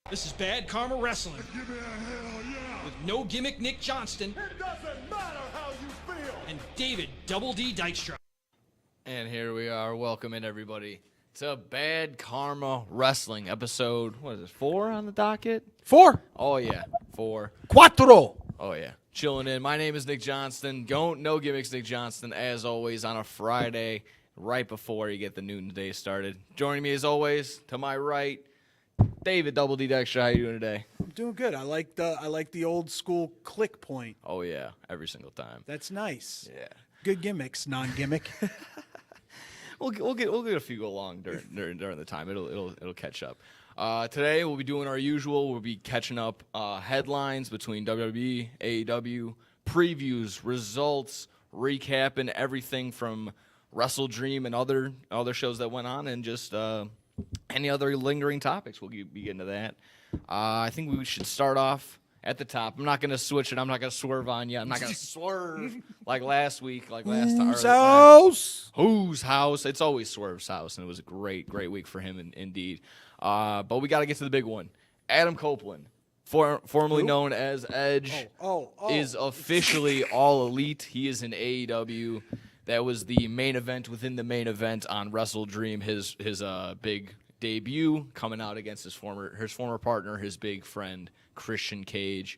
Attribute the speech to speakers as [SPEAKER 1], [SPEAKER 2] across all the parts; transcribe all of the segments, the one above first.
[SPEAKER 1] This is Bad Karma Wrestling.
[SPEAKER 2] Give me a hell yeah!
[SPEAKER 1] With no gimmick Nick Johnston.
[SPEAKER 2] It doesn't matter how you feel!
[SPEAKER 1] And David Double D Dykstra.
[SPEAKER 3] And here we are. Welcome in, everybody, to Bad Karma Wrestling, episode, 4 on the docket?
[SPEAKER 4] 4.
[SPEAKER 3] Oh, yeah, 4.
[SPEAKER 4] Cuatro.
[SPEAKER 3] Oh, yeah. Chilling in. My name is Nick Johnston. No gimmicks Nick Johnston, as always, on a Friday, right before you get the noon day started. Joining me, as always, to my right, David Double D Dykstra. How you doing today?
[SPEAKER 4] I'm doing good. I like the old school click point.
[SPEAKER 3] Oh, yeah, every single time.
[SPEAKER 4] That's nice.
[SPEAKER 3] Yeah.
[SPEAKER 4] Good gimmicks, non-gimmick.
[SPEAKER 3] We'll get a few go along during the time. It'll catch up. Today we'll be doing our usual. We'll be catching up headlines between WWE, AEW, previews, results, recapping everything from Wrestle Dream and other shows that went on, and just any other lingering topics. We'll be getting to that. I think we should start off at the top. I'm not going to switch it. I'm not going to swerve on you. I'm not going to swerve like last week, like last time.
[SPEAKER 4] Whose house?
[SPEAKER 3] Whose house? It's always Swerve's house, and it was a great week for him, indeed. But we got to get to the big one. Adam Copeland, formerly known as Edge, is officially All Elite. He is in AEW. That was the main event within the main event on Wrestle Dream. His big debut coming out against his former partner, his big friend Christian Cage.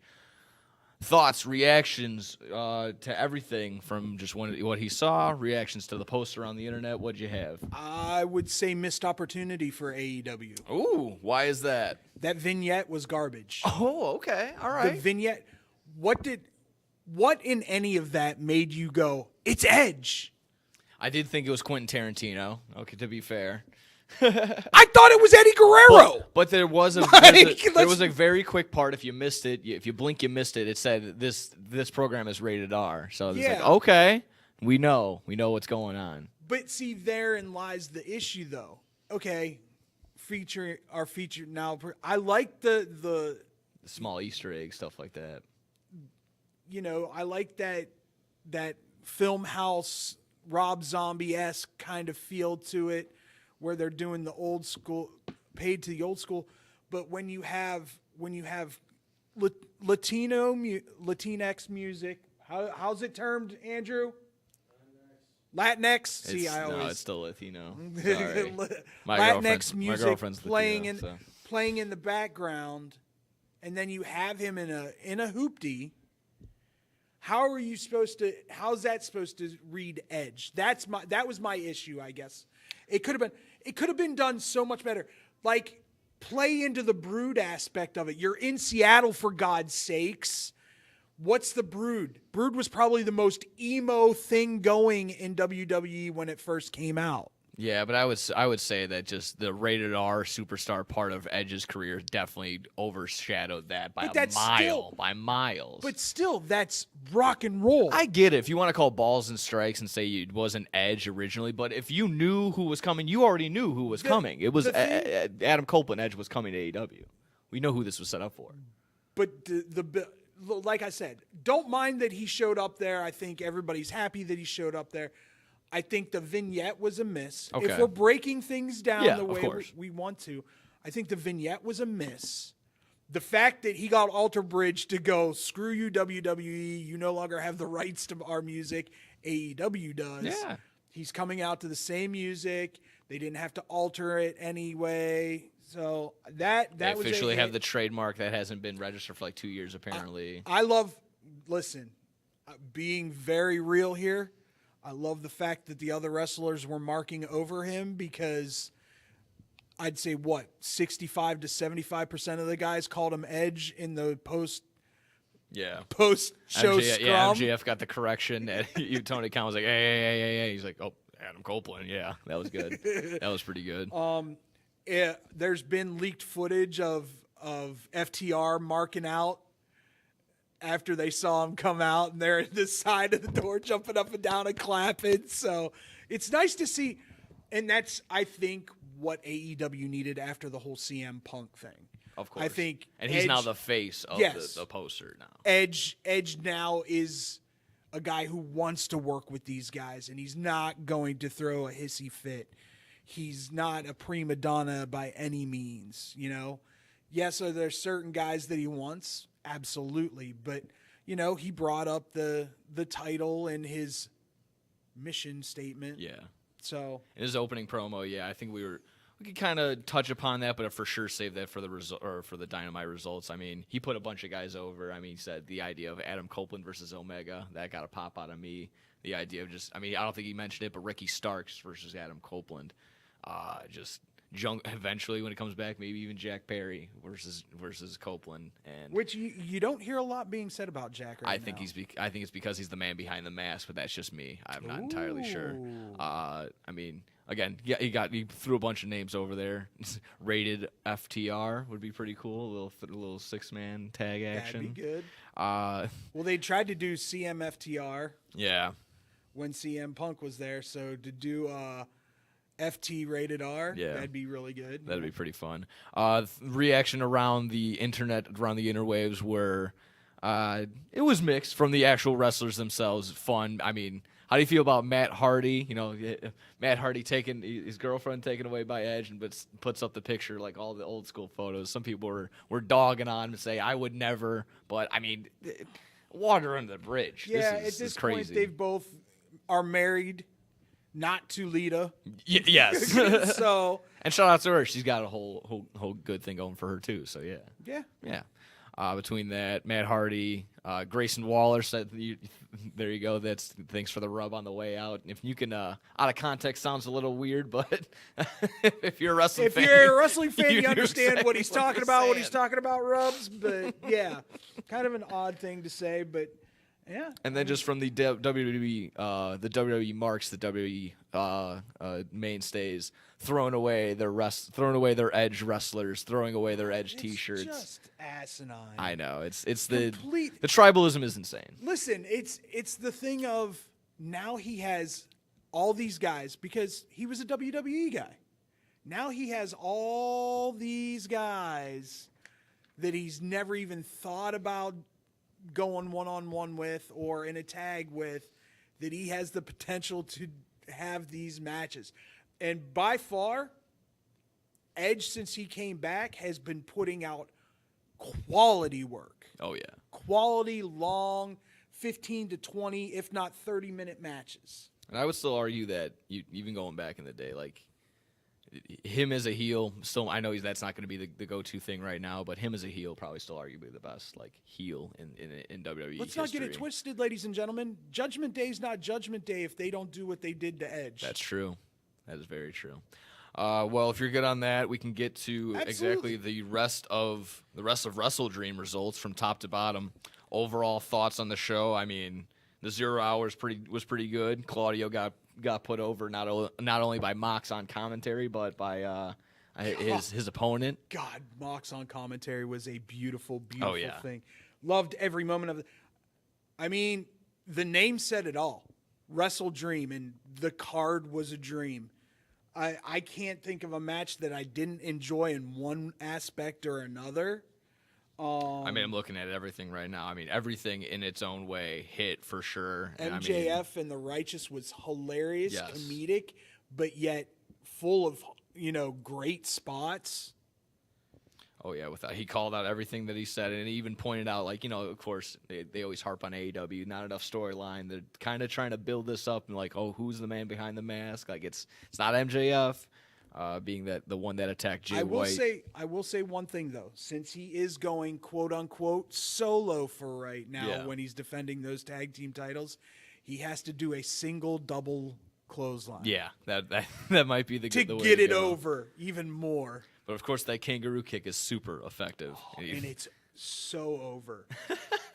[SPEAKER 3] Thoughts, reactions to everything from just what he saw, reactions to the poster on the internet. What'd you have?
[SPEAKER 4] I would say missed opportunity for AEW.
[SPEAKER 3] Ooh, why is that?
[SPEAKER 4] That vignette was garbage.
[SPEAKER 3] Oh, okay, all right.
[SPEAKER 4] The vignette. What in any of that made you go, it's Edge?
[SPEAKER 3] I did think it was Quentin Tarantino. Okay, to be fair.
[SPEAKER 4] I thought it was Eddie Guerrero.
[SPEAKER 3] But there was a very quick part. If you missed it, if you blink, you missed it. It said this program is rated R. So it's like, okay, we know what's going on.
[SPEAKER 4] But see, therein lies the issue, though. Okay, our feature now. I like the
[SPEAKER 3] small Easter egg stuff like that.
[SPEAKER 4] You know, I like that film house Rob Zombie-esque kind of feel to it, where they're doing the old school, paid to the old school. But when you have Latinx music, how's it termed, Andrew? Latinx. See,
[SPEAKER 3] it's still Latino. Sorry.
[SPEAKER 4] Latinx
[SPEAKER 3] my
[SPEAKER 4] music
[SPEAKER 3] girlfriend's
[SPEAKER 4] playing
[SPEAKER 3] Latino,
[SPEAKER 4] playing in the background, and then you have him in a hoopty. How's that supposed to read Edge? That was my issue, I guess. It could have been done so much better. Like, play into the Brood aspect of it. You're in Seattle, for God's sakes. What's the Brood? Brood was probably the most emo thing going in WWE when it first came out.
[SPEAKER 3] Yeah, but I would say that just the rated R superstar part of Edge's career definitely overshadowed that by miles.
[SPEAKER 4] But still, that's rock and roll.
[SPEAKER 3] I get it. If you want to call balls and strikes and say it wasn't Edge originally, but if you knew who was coming, you already knew who was coming. It was Adam Copeland. Edge was coming to AEW. We know who this was set up for.
[SPEAKER 4] But like I said, don't mind that he showed up there. I think everybody's happy that he showed up there. I think the vignette was a miss.
[SPEAKER 3] Okay.
[SPEAKER 4] If we're breaking things down the way
[SPEAKER 3] we
[SPEAKER 4] want to, I think the vignette was a miss. The fact that he got Alter Bridge to go, screw you, WWE, you no longer have the rights to our music, AEW does.
[SPEAKER 3] Yeah.
[SPEAKER 4] He's coming out to the same music. They didn't have to alter it anyway. So they was
[SPEAKER 3] officially have the trademark that hasn't been registered for like 2 years, apparently.
[SPEAKER 4] Being very real here, I love the fact that the other wrestlers were marking over him, because I'd say 65 to 75% of the guys called him Edge in the post show scrum.
[SPEAKER 3] Yeah, MJF got the correction, and Tony Khan was like, hey. He's like, oh, Adam Copeland. Yeah, that was good. That was pretty good.
[SPEAKER 4] There's been leaked footage of FTR marking out after they saw him come out, and they're at the side of the door jumping up and down and clapping. So it's nice to see. And that's, I think, what AEW needed after the whole CM Punk thing.
[SPEAKER 3] Of course.
[SPEAKER 4] I think
[SPEAKER 3] and he's now the face of the poster now.
[SPEAKER 4] Edge now is a guy who wants to work with these guys, and he's not going to throw a hissy fit. He's not a prima donna by any means, you know. Yes, are there certain guys that he wants? Absolutely. But, he brought up the title in his mission statement.
[SPEAKER 3] Yeah.
[SPEAKER 4] So
[SPEAKER 3] In his opening promo, yeah, I think we could kind of touch upon that, but for sure save that for the result or for the Dynamite results. I mean, he put a bunch of guys over. I mean, he said the idea of Adam Copeland versus Omega, that got a pop out of me. The idea of I don't think he mentioned it, but Ricky Starks versus Adam Copeland. Eventually when it comes back, maybe even Jack Perry versus Copeland, and
[SPEAKER 4] which you don't hear a lot being said about Jack right
[SPEAKER 3] I
[SPEAKER 4] now.
[SPEAKER 3] think I think it's because he's the man behind the mask, but that's just me. I'm not entirely sure. I mean, again, yeah, he threw a bunch of names over there. Rated FTR would be pretty cool. A little 6-man tag action.
[SPEAKER 4] That'd be good.
[SPEAKER 3] Well,
[SPEAKER 4] they tried to do CMFTR
[SPEAKER 3] yeah.
[SPEAKER 4] when CM Punk was there, so to do FT rated R,
[SPEAKER 3] Yeah.
[SPEAKER 4] that'd be really good.
[SPEAKER 3] That'd be pretty fun. Reaction around the internet, around the interwaves, were it was mixed from the actual wrestlers themselves. Fun. I mean, how do you feel about Matt Hardy? Matt Hardy taking his girlfriend taken away by Edge, and puts up the picture like all the old school photos. Some people were dogging on to say I would never, but I mean, water under the bridge.
[SPEAKER 4] Yeah,
[SPEAKER 3] this
[SPEAKER 4] at this
[SPEAKER 3] crazy.
[SPEAKER 4] point, they've both are married, not to Lita.
[SPEAKER 3] Yes.
[SPEAKER 4] So
[SPEAKER 3] And shout out to her. She's got a whole good thing going for her too. So yeah.
[SPEAKER 4] yeah.
[SPEAKER 3] Between that, Matt Hardy, Grayson Waller said, "There you go. That's thanks for the rub on the way out." If you can, out of context, sounds a little weird, but if you're a wrestling fan,
[SPEAKER 4] You're a wrestling fan, you
[SPEAKER 3] knew
[SPEAKER 4] understand what he's
[SPEAKER 3] exactly
[SPEAKER 4] talking about. What
[SPEAKER 3] saying.
[SPEAKER 4] he's talking about rubs, but yeah, kind of an odd thing to say, but yeah.
[SPEAKER 3] And then just from the WWE marks, the WWE mainstays, throwing away their Edge wrestlers, throwing away their Edge
[SPEAKER 4] It's
[SPEAKER 3] T-shirts.
[SPEAKER 4] just asinine.
[SPEAKER 3] I know it's the
[SPEAKER 4] Complete-
[SPEAKER 3] the tribalism is insane.
[SPEAKER 4] Listen, it's the thing of now he has all these guys because he was a WWE guy. Now he has all these guys that he's never even thought about going one-on-one with or in a tag with, that he has the potential to have these matches. And by far, Edge, since he came back, has been putting out quality work.
[SPEAKER 3] Oh yeah.
[SPEAKER 4] Quality, long, 15 to 20, if not 30-minute matches.
[SPEAKER 3] And I would still argue that even going back in the day, like him as a heel, still I know that's not going to be the go-to thing right now, but him as a heel probably still arguably the best like heel in WWE.
[SPEAKER 4] Let's not get it twisted, ladies and gentlemen. Judgment Day is not Judgment Day if they don't do what they did to Edge.
[SPEAKER 3] That's true. That is very true. Well, if you're good on that, we can get to exactly the rest of Wrestle Dream results from top to bottom. Overall thoughts on the show. I mean, the 0 hours was pretty good. Claudio got put over not only by Mox on commentary, but by his opponent.
[SPEAKER 4] God, Mox on commentary was a beautiful
[SPEAKER 3] Oh, yeah.
[SPEAKER 4] thing. Loved every moment of it. I mean, the name said it all. Wrestle Dream, and the card was a dream. I can't think of a match that I didn't enjoy in one aspect or another.
[SPEAKER 3] I mean, I'm looking at everything right now. I mean, everything in its own way hit for sure. And
[SPEAKER 4] MJF and the Righteous was hilarious,
[SPEAKER 3] Yes.
[SPEAKER 4] comedic, but yet full of, great spots.
[SPEAKER 3] Oh yeah, he called out everything that he said, and he even pointed out, like, of course they always harp on AEW, not enough storyline. They're kind of trying to build this up, and like, oh, who's the man behind the mask? Like, it's not MJF, being that the one that attacked Jay White.
[SPEAKER 4] I will say one thing though, since he is going quote unquote solo for right now,
[SPEAKER 3] Yeah.
[SPEAKER 4] when he's defending those tag team titles, he has to do a single double clothesline.
[SPEAKER 3] Yeah, that might be the
[SPEAKER 4] To
[SPEAKER 3] way
[SPEAKER 4] get
[SPEAKER 3] to
[SPEAKER 4] it
[SPEAKER 3] go.
[SPEAKER 4] over even more.
[SPEAKER 3] But of course, that kangaroo kick is super effective.
[SPEAKER 4] And it's so over.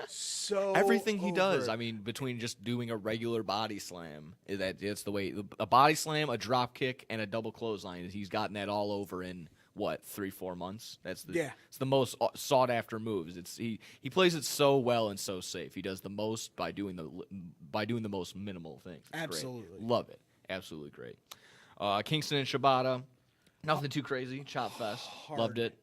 [SPEAKER 4] So
[SPEAKER 3] Everything he does,
[SPEAKER 4] over.
[SPEAKER 3] I mean, between just doing a regular body slam, it's the way a body slam, a drop kick, and a double clothesline. He's gotten that all over in what 3-4 months. It's the most sought after moves. He plays it so well and so safe. He does the most by doing the most minimal things. It's
[SPEAKER 4] Absolutely.
[SPEAKER 3] great. Love it. Absolutely great. Kingston and Shibata, nothing too crazy. Chop fest, loved it.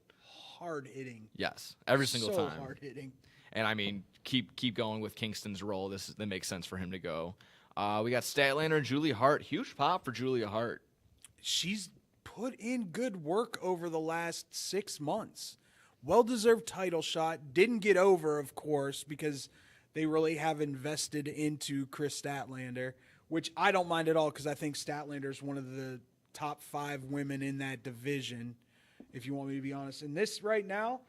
[SPEAKER 4] Hard hitting.
[SPEAKER 3] Yes, every single
[SPEAKER 4] so
[SPEAKER 3] time.
[SPEAKER 4] hard hitting.
[SPEAKER 3] And I mean, keep going with Kingston's role. That makes sense for him to go. We got Statlander and Julia Hart. Huge pop for Julia Hart.
[SPEAKER 4] She's put in good work over the last 6 months. well-deserved title shot. Didn't get over, of course, because they really have invested into Chris Statlander, which I don't mind at all because I think Statlander is one of the top 5 women in that division, if you want me to be honest. And this right now,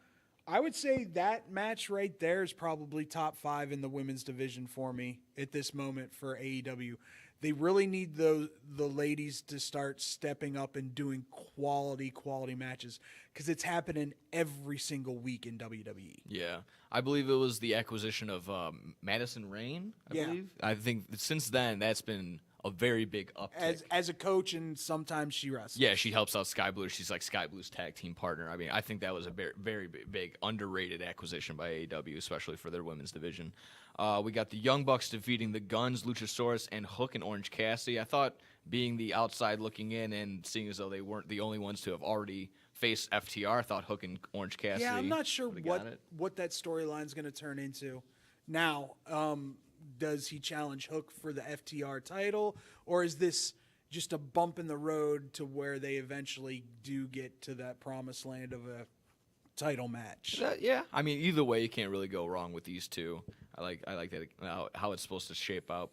[SPEAKER 4] I would say that match right there is probably top 5 in the women's division for me at this moment for AEW. They really need the ladies to start stepping up and doing quality matches because it's happening every single week in WWE.
[SPEAKER 3] Yeah, I believe it was the acquisition of Madison Rain. I believe. I think since then that's been a very big uptick.
[SPEAKER 4] As a coach, and sometimes she wrestles.
[SPEAKER 3] Yeah, she helps out Sky Blue. She's like Sky Blue's tag team partner. I mean, I think that was a very, very big underrated acquisition by AEW, especially for their women's division. We got the Young Bucks defeating the Guns, Luchasaurus, and Hook and Orange Cassidy. I thought being the outside looking in and seeing as though they weren't the only ones to have already faced FTR, I thought Hook and Orange Cassidy.
[SPEAKER 4] Yeah, I'm not sure
[SPEAKER 3] would've got it.
[SPEAKER 4] what that storyline's going to turn into. Now, does he challenge Hook for the FTR title, or is this just a bump in the road to where they eventually do get to that promised land of a title match?
[SPEAKER 3] Yeah, I mean, either way, you can't really go wrong with these two. I like that how it's supposed to shape up.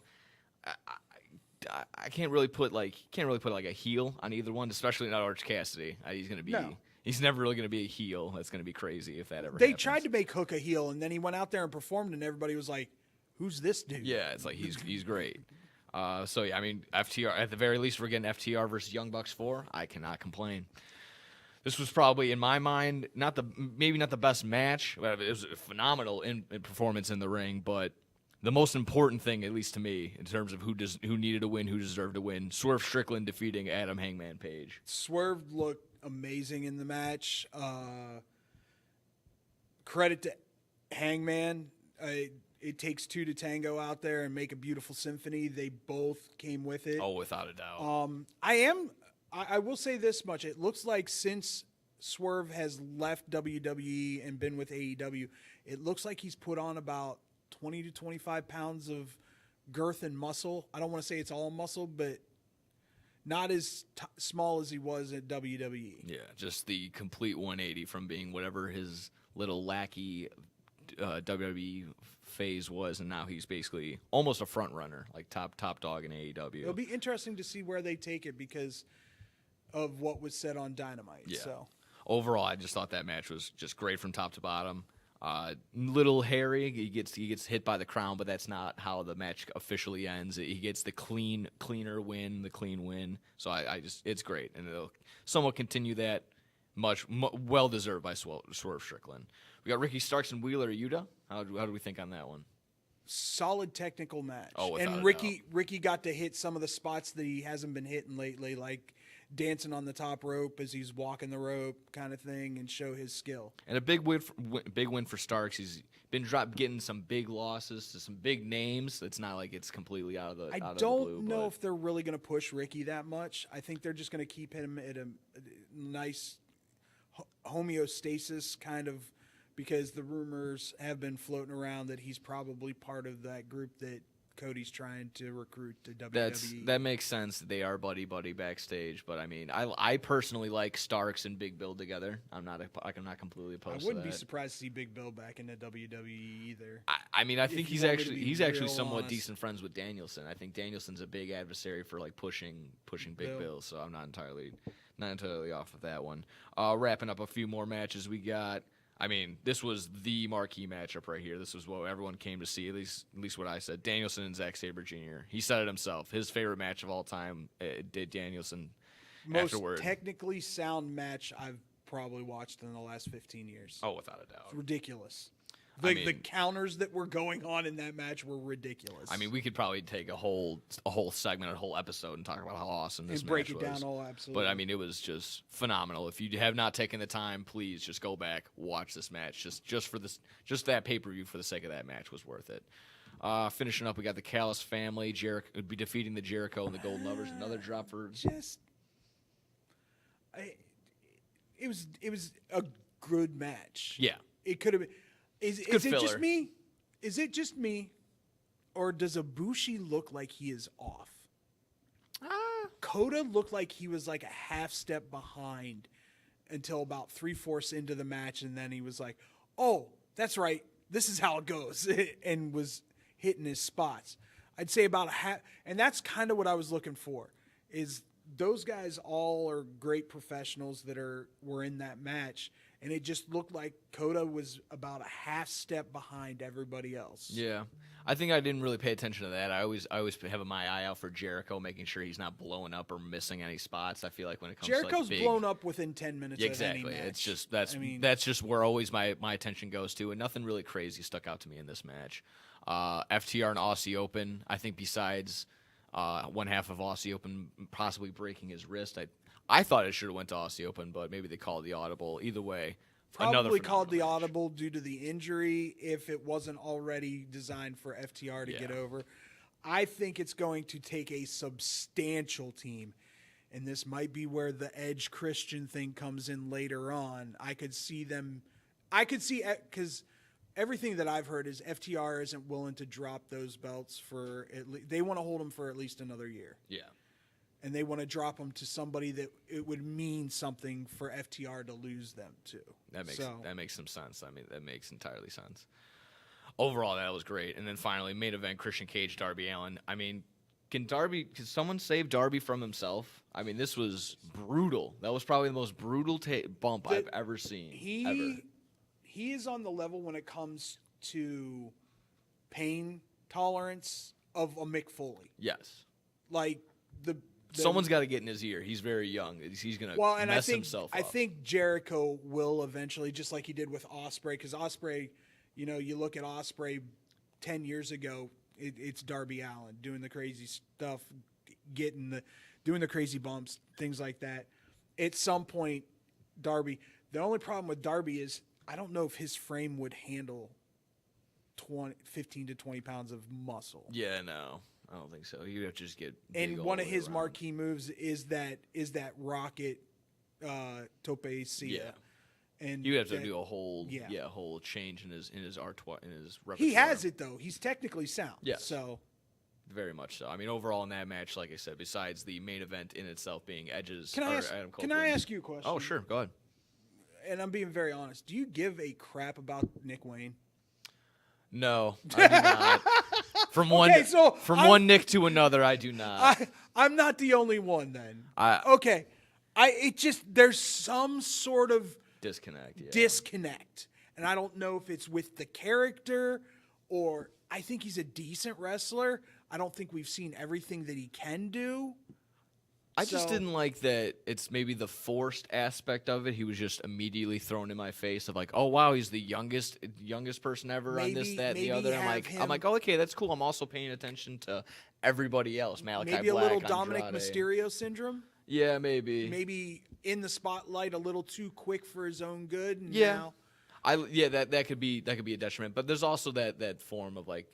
[SPEAKER 3] I can't really put like a heel on either one, especially not Orange Cassidy. He's gonna be. No. He's never really going to be a heel. That's going to be crazy if that ever
[SPEAKER 4] They
[SPEAKER 3] happens.
[SPEAKER 4] tried to make Hook a heel, and then he went out there and performed, and everybody was like, who's this dude?
[SPEAKER 3] Yeah, it's like he's great. So, yeah, I mean, FTR, at the very least, we're getting FTR versus Young Bucks 4. I cannot complain. This was probably, in my mind, maybe not the best match. It was a phenomenal in performance in the ring, but the most important thing, at least to me, in terms of who needed to win, who deserved to win, Swerve Strickland defeating Adam Hangman Page.
[SPEAKER 4] Swerve looked amazing in the match. Credit to Hangman. It takes 2 to tango out there and make a beautiful symphony. They both came with it.
[SPEAKER 3] Oh, without a doubt.
[SPEAKER 4] I will say this much. It looks like since Swerve has left WWE and been with AEW, it looks like he's put on about 20 to 25 pounds of girth and muscle. I don't want to say it's all muscle, but not as small as he was at WWE.
[SPEAKER 3] Yeah, just the complete 180 from being whatever his little lackey WWE phase was, and now he's basically almost a front runner, like top dog in AEW.
[SPEAKER 4] It'll be interesting to see where they take it because of what was said on Dynamite.
[SPEAKER 3] Yeah.
[SPEAKER 4] So
[SPEAKER 3] overall, I just thought that match was just great from top to bottom. Little hairy, he gets hit by the crown, but that's not how the match officially ends. He gets the clean win. So it's great, and it'll somewhat continue that. Well deserved by Swerve Strickland. We got Ricky Starks and Wheeler Yuta. How do we think on that one?
[SPEAKER 4] Solid technical match.
[SPEAKER 3] Oh, without
[SPEAKER 4] and
[SPEAKER 3] a
[SPEAKER 4] Ricky got to hit some of the spots that he hasn't been hitting lately, like dancing on the top rope as he's walking the rope kind of thing, and show his skill.
[SPEAKER 3] And a big win for Starks. He's been getting some big losses to some big names. It's not like it's completely out of the
[SPEAKER 4] I don't know if they're really going to push Ricky that much. I think they're just going to keep him at a nice homeostasis kind of, because the rumors have been floating around that he's probably part of that group that Cody's trying to recruit to WWE.
[SPEAKER 3] That makes sense. They are buddy backstage, but I mean, I personally like Starks and Big Bill together. I'm not completely opposed to that.
[SPEAKER 4] I wouldn't be surprised to see Big Bill back in the WWE either.
[SPEAKER 3] I mean, I think he's actually somewhat
[SPEAKER 4] honest.
[SPEAKER 3] decent friends with Danielson. I think Danielson's a big adversary for like pushing Big Bill, so I'm not entirely off with that one. Wrapping up a few more matches, we got. I mean, this was the marquee matchup right here. This was what everyone came to see, at least what I said. Danielson and Zack Sabre Jr. He said it himself. His favorite match of all time did Danielson
[SPEAKER 4] Most
[SPEAKER 3] afterward.
[SPEAKER 4] technically sound match I've probably watched in the last 15 years.
[SPEAKER 3] Oh, without a doubt.
[SPEAKER 4] It's ridiculous. The counters that were going on in that match were ridiculous.
[SPEAKER 3] I mean, we could probably take a whole segment, a whole episode, and talk about how awesome this
[SPEAKER 4] and
[SPEAKER 3] match was.
[SPEAKER 4] break it down all absolutely.
[SPEAKER 3] But I mean, it was just phenomenal. If you have not taken the time, please just go back, watch this match. Just that pay-per-view for the sake of that match was worth it. Finishing up, we got the Callis family. Jericho would be defeating the Jericho and the Golden Lovers. Another drop for.
[SPEAKER 4] It was a good match.
[SPEAKER 3] Yeah,
[SPEAKER 4] it could have been. Is it just me? Is it just me, or does Ibushi look like he is off? Kota looked like he was like a half step behind until about 3/4 into the match, and then he was like, "Oh, that's right, this is how it goes," and was hitting his spots. I'd say about a half, and that's kind of what I was looking for. Is those guys all are great professionals that were in that match, and it just looked like Kota was about a half step behind everybody else.
[SPEAKER 3] Yeah. I think I didn't really pay attention to that. I always have my eye out for Jericho, making sure he's not blowing up or missing any spots. I feel like when it comes
[SPEAKER 4] Jericho's
[SPEAKER 3] to like
[SPEAKER 4] blown up within 10 minutes
[SPEAKER 3] exactly.
[SPEAKER 4] of any match.
[SPEAKER 3] It's just that's just where always my attention goes to, and nothing really crazy stuck out to me in this match. FTR and Aussie Open, I think besides one half of Aussie Open possibly breaking his wrist, I thought it should have went to Aussie Open, but maybe they called the audible. Either way,
[SPEAKER 4] Probably called the audible due to the injury if it wasn't already designed for FTR to get over. I think it's going to take a substantial team, and this might be where the Edge Christian thing comes in later on. I could see, because everything that I've heard is FTR isn't willing to drop those belts for they want to hold them for at least another year.
[SPEAKER 3] Yeah.
[SPEAKER 4] And they want to drop them to somebody that it would mean something for FTR to lose them to.
[SPEAKER 3] That makes some sense. I mean, that makes entirely sense. Overall, that was great. And then finally, main event: Christian Cage, Darby Allin. I mean, can someone save Darby from himself? I mean, this was brutal. That was probably the most brutal bump I've ever seen.
[SPEAKER 4] He is on the level when it comes to pain tolerance of a Mick Foley.
[SPEAKER 3] Yes.
[SPEAKER 4] Like
[SPEAKER 3] someone's got to get in his ear. He's very young. He's going to mess himself up.
[SPEAKER 4] I think Jericho will eventually, just like he did with Ospreay, because Ospreay, you look at Ospreay 10 years ago, it's Darby Allin doing the crazy stuff, doing the crazy bumps, things like that. At some point, Darby, the only problem with Darby is I don't know if his frame would handle 15 to 20 pounds of muscle.
[SPEAKER 3] Yeah, no. I don't think so. You'd have to just get big
[SPEAKER 4] and
[SPEAKER 3] all
[SPEAKER 4] one
[SPEAKER 3] the
[SPEAKER 4] of
[SPEAKER 3] way
[SPEAKER 4] his
[SPEAKER 3] around.
[SPEAKER 4] marquee moves is that rocket tope Sia.
[SPEAKER 3] Yeah.
[SPEAKER 4] And
[SPEAKER 3] you have to do a whole change in his repertoire.
[SPEAKER 4] He has it though. He's technically sound.
[SPEAKER 3] Yeah.
[SPEAKER 4] So
[SPEAKER 3] very much so. I mean, overall in that match, like I said, besides the main event in itself being Edge's
[SPEAKER 4] Can I ask you a question?
[SPEAKER 3] Oh, sure. Go ahead.
[SPEAKER 4] And I'm being very honest. Do you give a crap about Nick Wayne?
[SPEAKER 3] No, I do not. From one Nick to another, I do not.
[SPEAKER 4] I'm not the only one then. There's some sort of disconnect. And I don't know if it's with the character or I think he's a decent wrestler. I don't think we've seen everything that he can do.
[SPEAKER 3] I just didn't like that it's maybe the forced aspect of it. He was just immediately thrown in my face of like, oh wow, he's the youngest person ever on this, that, and the other. I'm like, oh, okay, that's cool. I'm also paying attention to everybody else. Malachi Black,
[SPEAKER 4] maybe a little
[SPEAKER 3] Andrade.
[SPEAKER 4] Dominic Mysterio syndrome.
[SPEAKER 3] Yeah, maybe.
[SPEAKER 4] Maybe in the spotlight a little too quick for his own good. And
[SPEAKER 3] yeah. That could be a detriment, but there's also that form of like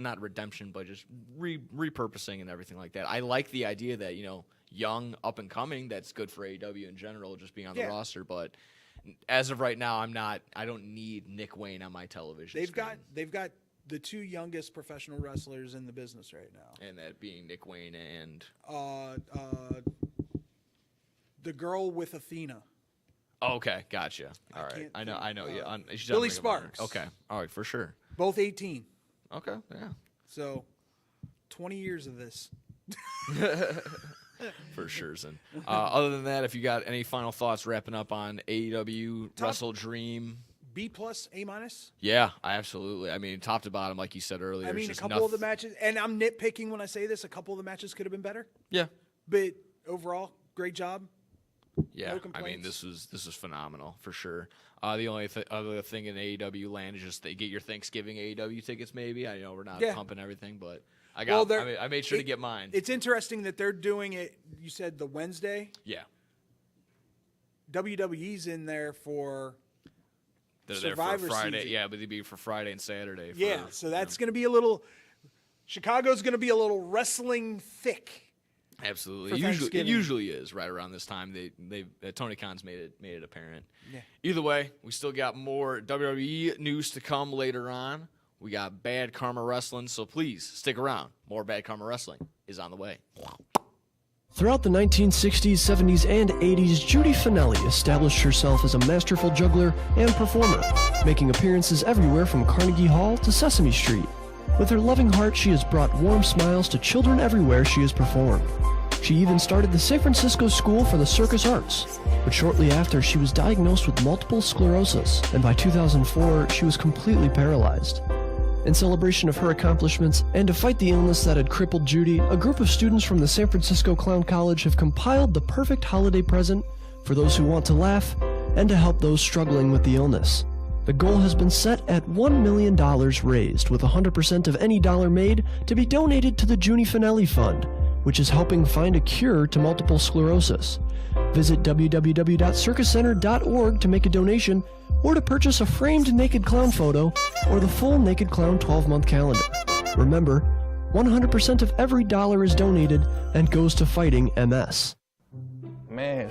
[SPEAKER 3] not redemption, but just repurposing and everything like that. I like the idea that young up and coming, that's good for AEW in general, just being on the roster. But as of right now, I don't need Nick Wayne on my television.
[SPEAKER 4] They've got the two youngest professional wrestlers in the business right now,
[SPEAKER 3] and that being Nick Wayne and
[SPEAKER 4] the girl with Athena.
[SPEAKER 3] Oh, okay, gotcha. All right, I know. Yeah, she's
[SPEAKER 4] Billy Sparks.
[SPEAKER 3] Okay, all right, for sure.
[SPEAKER 4] Both 18.
[SPEAKER 3] Okay, yeah.
[SPEAKER 4] So, 20 years of this.
[SPEAKER 3] For sure. Other than that, if you got any final thoughts wrapping up on AEW Wrestle Dream,
[SPEAKER 4] B+, A-?
[SPEAKER 3] Yeah, absolutely. I mean, top to bottom, like you said earlier.
[SPEAKER 4] I mean, a couple of the matches, and I'm nitpicking when I say this, a couple of the matches could have been better.
[SPEAKER 3] Yeah,
[SPEAKER 4] but overall, great job.
[SPEAKER 3] Yeah,
[SPEAKER 4] no complaints.
[SPEAKER 3] I mean, this was phenomenal for sure. The only other thing in AEW land is just they get your Thanksgiving AEW tickets. Maybe I know we're not pumping everything, but I made sure to get mine.
[SPEAKER 4] It's interesting that they're doing it. You said the Wednesday.
[SPEAKER 3] Yeah.
[SPEAKER 4] WWE's in there for.
[SPEAKER 3] They're there for Friday. Season. Yeah, but they'd be for Friday and Saturday.
[SPEAKER 4] So that's going to be a little. Chicago's going to be a little wrestling thick.
[SPEAKER 3] Absolutely. It usually is right around this time. Tony Khan's made it apparent.
[SPEAKER 4] Yeah.
[SPEAKER 3] Either way, we still got more WWE news to come later on. We got Bad Karma Wrestling, so please stick around. More Bad Karma Wrestling is on the way.
[SPEAKER 5] Throughout the 1960s, 70s, and 80s, Judy Finelli established herself as a masterful juggler and performer, making appearances everywhere from Carnegie Hall to Sesame Street. With her loving heart, she has brought warm smiles to children everywhere she has performed. She even started the San Francisco School for the Circus Arts, but shortly after, she was diagnosed with multiple sclerosis, and by 2004, she was completely paralyzed. In celebration of her accomplishments and to fight the illness that had crippled Judy, a group of students from the San Francisco Clown College have compiled the perfect holiday present for those who want to laugh and to help those struggling with the illness. The goal has been set at $1 million raised, with 100% of any dollar made to be donated to the Judy Finelli Fund, which is helping find a cure to multiple sclerosis. Visit www.circuscenter.org to make a donation or to purchase a framed Naked Clown photo or the full Naked Clown 12-month calendar. Remember, 100% of every dollar is donated and goes to fighting MS.
[SPEAKER 6] Man,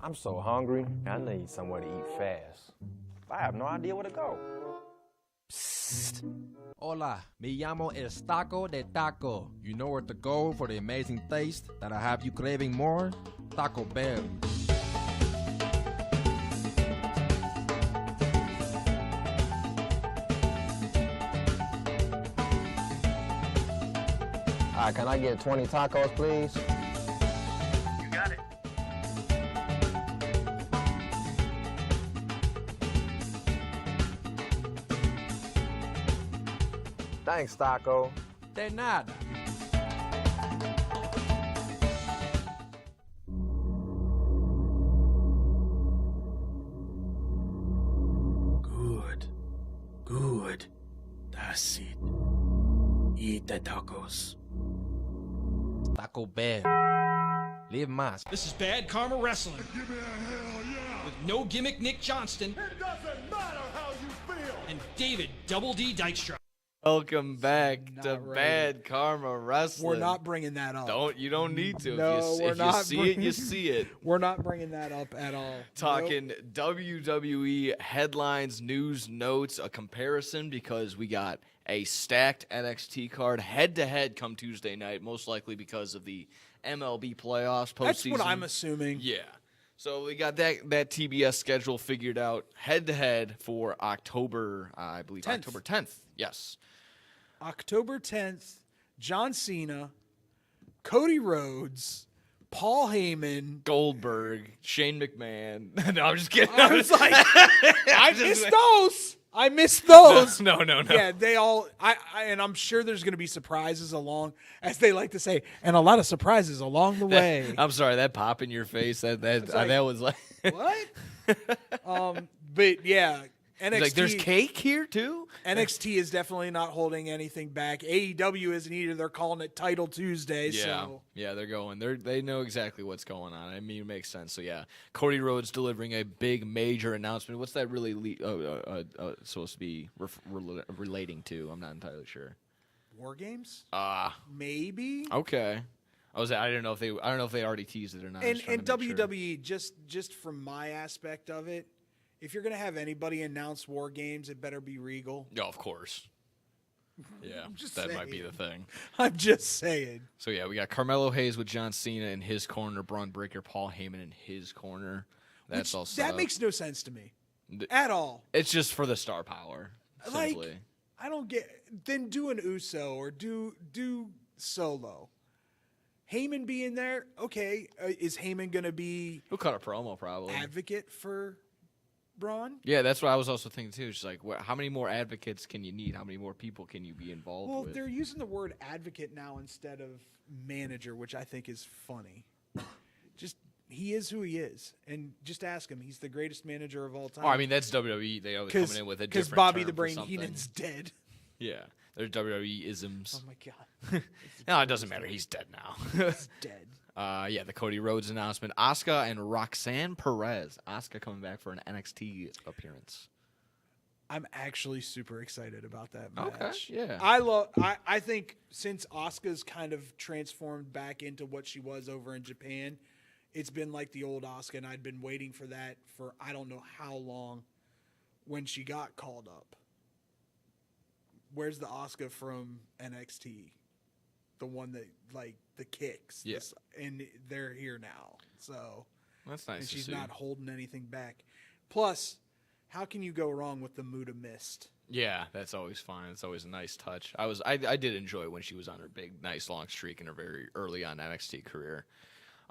[SPEAKER 6] I'm so hungry. I need somewhere to eat fast. I have no idea where to go.
[SPEAKER 7] Psst. Hola, me llamo El Taco de Taco. You know where to go for the amazing taste that'll have you craving more? Taco Bell.
[SPEAKER 6] Can I get 20 tacos, please?
[SPEAKER 8] You got it.
[SPEAKER 6] Thanks, Taco.
[SPEAKER 7] De nada.
[SPEAKER 5] Good. That's it. Eat the tacos.
[SPEAKER 7] Taco Bell. Live más.
[SPEAKER 1] This is Bad Karma Wrestling
[SPEAKER 2] Give me a hell yeah.
[SPEAKER 1] with No Gimmick Nick Johnston
[SPEAKER 2] It doesn't matter how you feel.
[SPEAKER 1] and David Double D Dykstra.
[SPEAKER 3] Welcome back
[SPEAKER 4] Not
[SPEAKER 3] to
[SPEAKER 4] right.
[SPEAKER 3] Bad Karma Wrestling.
[SPEAKER 4] We're not bringing that up.
[SPEAKER 3] You don't need to.
[SPEAKER 4] No,
[SPEAKER 3] if
[SPEAKER 4] we're
[SPEAKER 3] you
[SPEAKER 4] not
[SPEAKER 3] see it, you
[SPEAKER 4] bringing-
[SPEAKER 3] see it.
[SPEAKER 4] We're not bringing that up at all.
[SPEAKER 3] Talking WWE headlines, news, notes, a comparison because we got a stacked NXT card head to head come Tuesday night, most likely because of the MLB playoffs postseason.
[SPEAKER 4] That's what I'm assuming.
[SPEAKER 3] Yeah. So we got that TBS schedule figured out head to head for October, I believe
[SPEAKER 4] 10th.
[SPEAKER 3] October 10th. Yes.
[SPEAKER 4] October 10th, John Cena, Cody Rhodes, Paul Heyman.
[SPEAKER 3] Goldberg, Shane McMahon. No, I'm just kidding.
[SPEAKER 4] I was like, I missed those. I missed those.
[SPEAKER 3] No.
[SPEAKER 4] Yeah, they all. And I'm sure there's going to be surprises along, as they like to say, and a lot of surprises along the way.
[SPEAKER 3] I'm sorry, that pop in your face. That was like.
[SPEAKER 4] What? But yeah, NXT.
[SPEAKER 3] Like, there's cake here too.
[SPEAKER 4] NXT is definitely not holding anything back. AEW isn't either. They're calling it Title Tuesday.
[SPEAKER 3] Yeah,
[SPEAKER 4] So
[SPEAKER 3] yeah, they're going. They know exactly what's going on. I mean, it makes sense. So yeah, Cody Rhodes delivering a big, major announcement. What's that really supposed to be relating to? I'm not entirely sure.
[SPEAKER 4] War Games?
[SPEAKER 3] Maybe.
[SPEAKER 4] Maybe.
[SPEAKER 3] Okay. I don't know if they already teased it or not.
[SPEAKER 4] And WWE, just from my aspect of it, if you're gonna have anybody announce War Games, it better be Regal.
[SPEAKER 3] Yeah, of course. Yeah,
[SPEAKER 4] just
[SPEAKER 3] that might be
[SPEAKER 4] saying.
[SPEAKER 3] the thing.
[SPEAKER 4] I'm just saying.
[SPEAKER 3] So yeah, we got Carmelo Hayes with John Cena in his corner, Braun Breaker, Paul Heyman in his corner. That's all.
[SPEAKER 4] That makes no sense to me at all.
[SPEAKER 3] It's just for the star power. Simply.
[SPEAKER 4] Like, I don't get. Then do an Uso or do Solo. Heyman being there, okay. Is Heyman gonna be
[SPEAKER 3] He'll cut a promo probably.
[SPEAKER 4] advocate for Braun?
[SPEAKER 3] Yeah, that's what I was also thinking too. It's like, how many more advocates can you need? How many more people can you be involved
[SPEAKER 4] Well,
[SPEAKER 3] with?
[SPEAKER 4] they're using the word advocate now instead of manager, which I think is funny. Just he is who he is, and just ask him. He's the greatest manager of all time.
[SPEAKER 3] Oh, I mean, that's WWE. They always coming in with a different
[SPEAKER 4] because Bobby
[SPEAKER 3] term
[SPEAKER 4] the
[SPEAKER 3] for
[SPEAKER 4] Brain
[SPEAKER 3] something.
[SPEAKER 4] Heenan's dead.
[SPEAKER 3] Yeah, there's WWE isms.
[SPEAKER 4] Oh my god,
[SPEAKER 3] No, it doesn't matter. He's dead now.
[SPEAKER 4] he's dead.
[SPEAKER 3] Yeah, the Cody Rhodes announcement. Asuka and Roxanne Perez. Asuka coming back for an NXT appearance.
[SPEAKER 4] I'm actually super excited about that
[SPEAKER 3] Okay,
[SPEAKER 4] match.
[SPEAKER 3] yeah.
[SPEAKER 4] I think since Asuka's kind of transformed back into what she was over in Japan, it's been like the old Asuka, and I'd been waiting for that for I don't know how long when she got called up. Where's the Asuka from NXT? the one that like the kicks.
[SPEAKER 3] Yeah.
[SPEAKER 4] And they're here now. So
[SPEAKER 3] That's nice
[SPEAKER 4] and
[SPEAKER 3] to
[SPEAKER 4] she's
[SPEAKER 3] see.
[SPEAKER 4] not holding anything back. Plus, how can you go wrong with the Muta Mist?
[SPEAKER 3] Yeah, that's always fine. It's always a nice touch. I did enjoy when she was on her big, nice long streak in her very early on NXT career.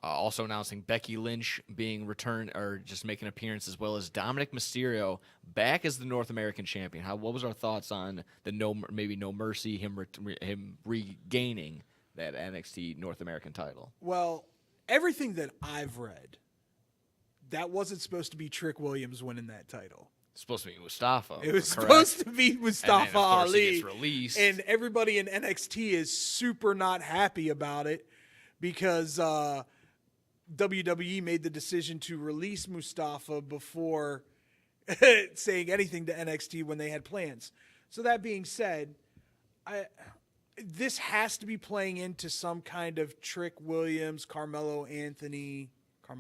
[SPEAKER 3] Also announcing Becky Lynch being returned or just making an appearance, as well as Dominic Mysterio back as the North American champion. What was our thoughts on the No Mercy, him regaining that NXT North American title?
[SPEAKER 4] Well, everything that I've read, that wasn't supposed to be Trick Williams winning that title.
[SPEAKER 3] It's supposed to be Mustafa.
[SPEAKER 4] It was
[SPEAKER 3] correct?
[SPEAKER 4] supposed to be
[SPEAKER 3] And then,
[SPEAKER 4] Mustafa
[SPEAKER 3] of course,
[SPEAKER 4] Ali.
[SPEAKER 3] He gets released.
[SPEAKER 4] And everybody in NXT is super not happy about it because WWE made the decision to release Mustafa before saying anything to NXT when they had plans. So that being said, this has to be playing into some kind of Trick Williams, Carmelo Hayes,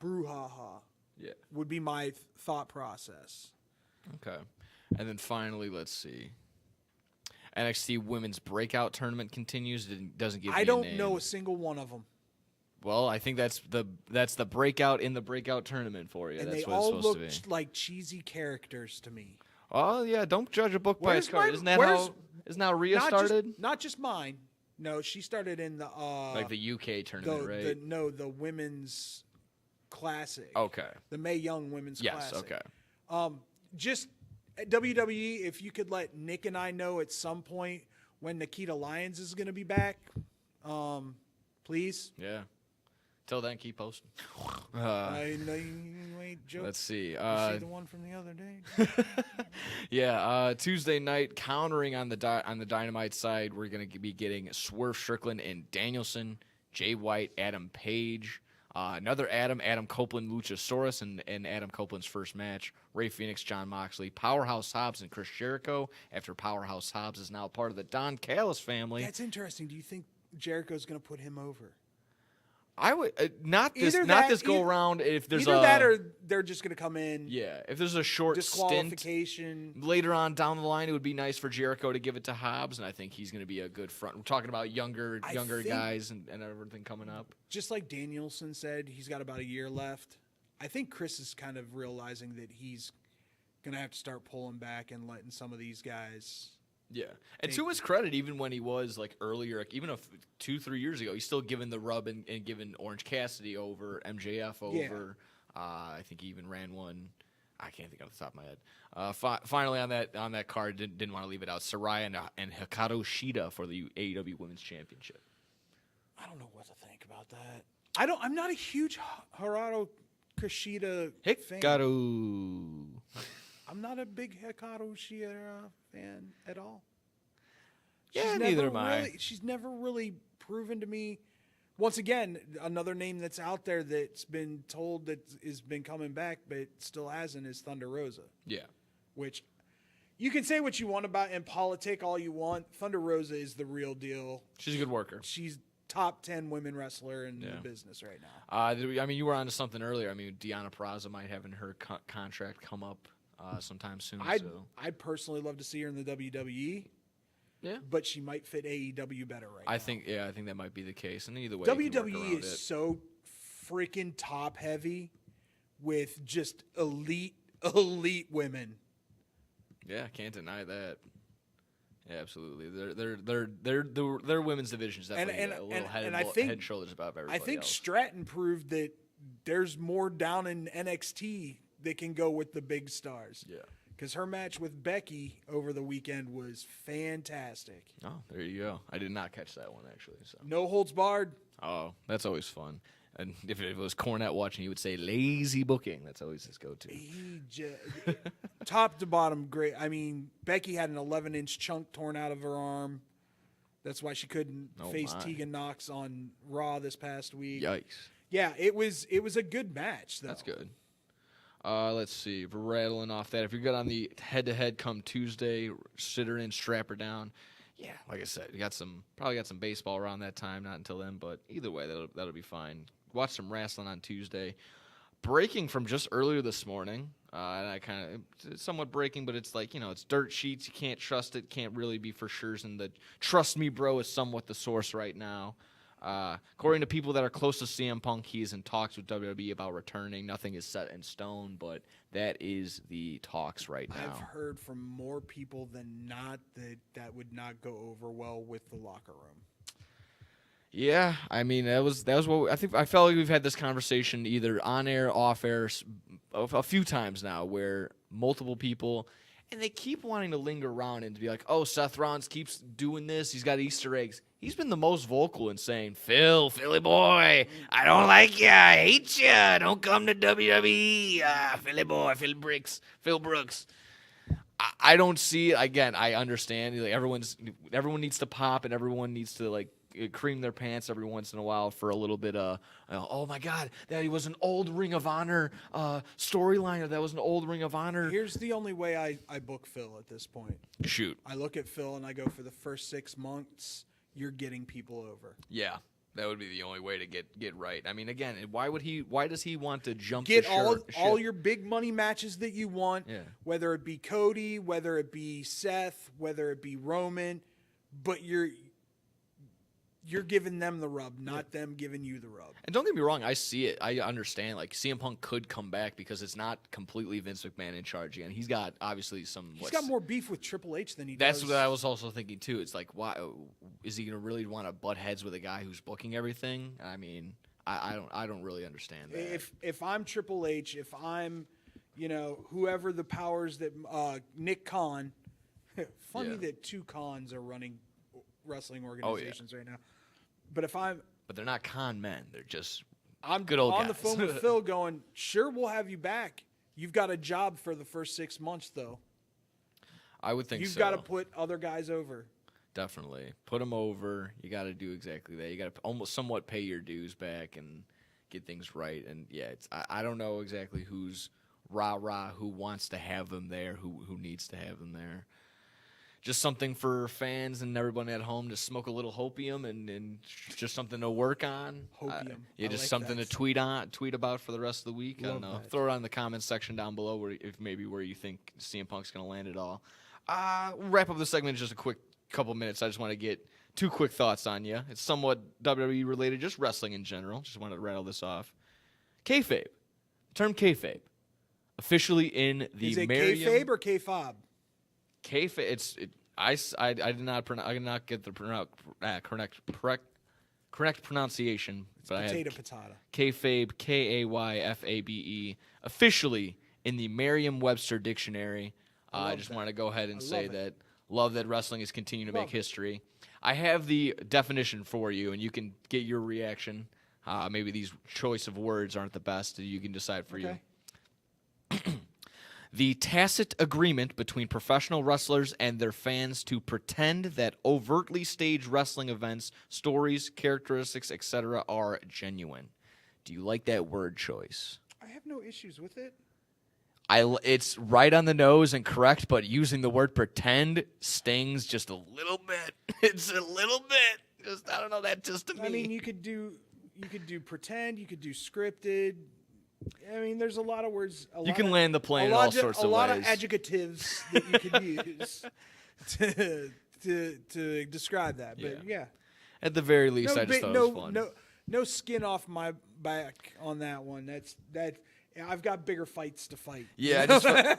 [SPEAKER 4] brouhaha.
[SPEAKER 3] Yeah.
[SPEAKER 4] Would be my thought process.
[SPEAKER 3] Okay. And then finally, let's see. NXT Women's Breakout Tournament continues. It doesn't give me
[SPEAKER 4] I
[SPEAKER 3] a
[SPEAKER 4] don't
[SPEAKER 3] name.
[SPEAKER 4] know a single one of them.
[SPEAKER 3] Well, I think that's the breakout in the breakout tournament for you.
[SPEAKER 4] And
[SPEAKER 3] That's
[SPEAKER 4] they
[SPEAKER 3] what
[SPEAKER 4] all
[SPEAKER 3] it's
[SPEAKER 4] look
[SPEAKER 3] supposed to be.
[SPEAKER 4] like cheesy characters to me.
[SPEAKER 3] Oh yeah, don't judge a book by its cover. Isn't that how Rhea
[SPEAKER 4] not
[SPEAKER 3] started?
[SPEAKER 4] Not just mine. No, she started in the
[SPEAKER 3] Like the UK tournament, right?
[SPEAKER 4] the women's classic.
[SPEAKER 3] Okay.
[SPEAKER 4] The Mae Young women's
[SPEAKER 3] Yes.
[SPEAKER 4] classic.
[SPEAKER 3] Okay.
[SPEAKER 4] Just at WWE, if you could let Nick and I know at some point when Nikita Lyons is going to be back, please.
[SPEAKER 3] Yeah. Till then, keep posting.
[SPEAKER 4] I know you ain't joking.
[SPEAKER 3] Let's see.
[SPEAKER 4] Is she the one from the other day?
[SPEAKER 3] Yeah, Tuesday night, countering on the Dynamite side, we're going to be getting Swerve Strickland and Danielson, Jay White, Adam Page, another Adam Copeland, Luchasaurus, and Adam Copeland's first match, Ray Phoenix, John Moxley, Powerhouse Hobbs, and Chris Jericho, after Powerhouse Hobbs is now part of the Don Callis family.
[SPEAKER 4] That's interesting. Do you think Jericho's going to put him over?
[SPEAKER 3] I would not this go
[SPEAKER 4] either-
[SPEAKER 3] around. If there's
[SPEAKER 4] Either
[SPEAKER 3] a
[SPEAKER 4] that or they're just going to come in.
[SPEAKER 3] yeah, if there's a short stint
[SPEAKER 4] Disqualification.
[SPEAKER 3] later on down the line, it would be nice for Jericho to give it to Hobbs, and I think he's going to be a good front. We're talking about younger
[SPEAKER 4] think-
[SPEAKER 3] guys and everything coming up.
[SPEAKER 4] Just like Danielson said, he's got about a year left. I think Chris is kind of realizing that he's going to have to start pulling back and letting some of these guys.
[SPEAKER 3] Yeah, and to his credit, even when he was like earlier, like, even 2-3 years ago, he's still giving the rub and giving Orange Cassidy over, MJF over.
[SPEAKER 4] Yeah.
[SPEAKER 3] I think he even ran one. I can't think off the top of my head. Finally, on that card, didn't want to leave it out. Saraya and Hikaru Shida for the AEW Women's Championship.
[SPEAKER 4] I don't know what to think about that. I'm not a huge Hikaru Kushida fan.
[SPEAKER 3] Hikaru.
[SPEAKER 4] I'm not a big Hikaru Shida fan at all.
[SPEAKER 3] Yeah, neither am I.
[SPEAKER 4] She's never really proven to me. Once again, another name that's out there that's been told that has been coming back but still hasn't is Thunder Rosa.
[SPEAKER 3] Yeah.
[SPEAKER 4] Which you can say what you want about in politic all you want. Thunder Rosa is the real deal.
[SPEAKER 3] She's a good worker.
[SPEAKER 4] She's top 10 women wrestler in the
[SPEAKER 3] Yeah.
[SPEAKER 4] business right now.
[SPEAKER 3] I mean, you were onto something earlier. I mean, Deonna Purrazzo might have her contract come up sometime soon.
[SPEAKER 4] I'd personally love to see her in the WWE.
[SPEAKER 3] Yeah.
[SPEAKER 4] But she might fit AEW better right now.
[SPEAKER 3] I think that might be the case. And either way, you can work
[SPEAKER 4] WWE
[SPEAKER 3] around
[SPEAKER 4] is
[SPEAKER 3] it.
[SPEAKER 4] so freaking top heavy with just elite women.
[SPEAKER 3] Yeah, can't deny that. Yeah, absolutely. Their women's division is definitely a little head and shoulders above everybody
[SPEAKER 4] I think
[SPEAKER 3] else.
[SPEAKER 4] Stratton proved that there's more down in NXT that can go with the big stars.
[SPEAKER 3] Yeah.
[SPEAKER 4] Because her match with Becky over the weekend was fantastic.
[SPEAKER 3] Oh, there you go. I did not catch that one actually. So.
[SPEAKER 4] No holds barred.
[SPEAKER 3] Oh, that's always fun. And if it was Cornette watching, he would say lazy booking. That's always his go-to.
[SPEAKER 4] Top to bottom, great. I mean, Becky had an 11-inch chunk torn out of her arm. That's why she couldn't face Tegan Nox on Raw this past week.
[SPEAKER 3] Yikes.
[SPEAKER 4] Yeah, it was a good match, though.
[SPEAKER 3] That's good. Let's see. If we're rattling off that. If you're good on the head-to-head come Tuesday, sit her in, strap her down. Yeah, like I said, we probably got some baseball around that time. Not until then, but either way, that'll be fine. Watch some wrestling on Tuesday. breaking from just earlier this morning, and I kind of it's somewhat breaking, but it's like, it's dirt sheets. You can't trust it. Can't really be for sure. And the trust me, bro, is somewhat the source right now. According to people that are close to CM Punk, he is in talks with WWE about returning. Nothing is set in stone, but that is the talks right now.
[SPEAKER 4] I've heard from more people than not that would not go over well with the locker room.
[SPEAKER 3] Yeah, I mean that was what I felt like we've had this conversation either on air, off air, a few times now, where multiple people, and they keep wanting to linger around and to be like, oh, Seth Rollins keeps doing this. He's got Easter eggs. He's been the most vocal in saying, Philly boy, I don't like you. I hate you. Don't come to WWE. Philly boy, Phil Brooks. I don't see, again, I understand. Like, everyone needs to pop and everyone needs to, like, cream their pants every once in a while for a little bit of, oh my God, that was an old Ring of Honor storyline, or that was an old Ring of Honor.
[SPEAKER 4] Here's the only way I book Phil at this point.
[SPEAKER 3] Shoot.
[SPEAKER 4] I look at Phil and I go, for the first 6 months, you're getting people over.
[SPEAKER 3] Yeah, that would be the only way to get right. I mean, again, why does he want to jump
[SPEAKER 4] get
[SPEAKER 3] the
[SPEAKER 4] all your big money matches that you want,
[SPEAKER 3] yeah.
[SPEAKER 4] Whether it be Cody, whether it be Seth, whether it be Roman, but you're giving them the rub, not them giving you the rub.
[SPEAKER 3] And don't get me wrong, I see it. I understand. Like, CM Punk could come back because it's not completely Vince McMahon in charge again. He's got, obviously,
[SPEAKER 4] He's got more beef with Triple H than he
[SPEAKER 3] does.
[SPEAKER 4] does.
[SPEAKER 3] That's what I was also thinking, too. It's like, why is he going to really want to butt heads with a guy who's booking everything? I mean, I don't really understand that.
[SPEAKER 4] If I'm Triple H, if I'm, whoever the powers that Nick Khan, funny that 2 Khans are running wrestling organizations right now. But
[SPEAKER 3] But they're not con men. They're just
[SPEAKER 4] I'm
[SPEAKER 3] good old
[SPEAKER 4] on
[SPEAKER 3] guys.
[SPEAKER 4] the phone with Phil going, sure, we'll have you back. You've got a job for the first 6 months, though.
[SPEAKER 3] I would think
[SPEAKER 4] You've
[SPEAKER 3] so.
[SPEAKER 4] got to put other guys over.
[SPEAKER 3] Definitely. Put them over. You got to do exactly that. You got to almost somewhat pay your dues back and get things right. And, yeah, I don't know exactly who's rah-rah, who wants to have them there, who needs to have them there. Just something for fans and everyone at home to smoke a little hopium and just something to work on.
[SPEAKER 4] Hopium.
[SPEAKER 3] Yeah, just
[SPEAKER 4] like
[SPEAKER 3] something
[SPEAKER 4] that.
[SPEAKER 3] to tweet about for the rest of the week. I don't know.
[SPEAKER 4] that.
[SPEAKER 3] Throw it on in the comments section down below where you think CM Punk's going to land it all. We'll wrap up the segment in just a quick couple minutes. I just want to get 2 quick thoughts on you. It's somewhat WWE related, just wrestling in general. Just wanted to rattle this off. Kayfabe. The term kayfabe. Officially in the
[SPEAKER 4] Is it
[SPEAKER 3] Merriam...
[SPEAKER 4] kayfabe or kayfob?
[SPEAKER 3] Kayfabe. I did not get the correct pronunciation, but I had
[SPEAKER 4] Potato.
[SPEAKER 3] kayfabe, Kayfabe, officially in the Merriam-Webster dictionary. I just want to go ahead and say that love that wrestling is continuing to make history. I have the definition for you, and you can get your reaction. Maybe these choice of words aren't the best. You can decide for you. The tacit agreement between professional wrestlers and their fans to pretend that overtly staged wrestling events, stories, characteristics, etc. are genuine. Do you like that word choice?
[SPEAKER 4] I have no issues with it.
[SPEAKER 3] It's right on the nose and correct, but using the word pretend stings just a little bit. It's a little bit. Just, I don't know, that just to me.
[SPEAKER 4] I mean, you could do pretend, you could do scripted. I mean, there's a lot of words.
[SPEAKER 3] You can land the plane in all sorts of ways.
[SPEAKER 4] A lot of adjectives that you could use to describe that. But yeah.
[SPEAKER 3] At the very least, I just thought it was fun.
[SPEAKER 4] No skin off my back on that one. That. I've got bigger fights to fight.
[SPEAKER 3] Yeah,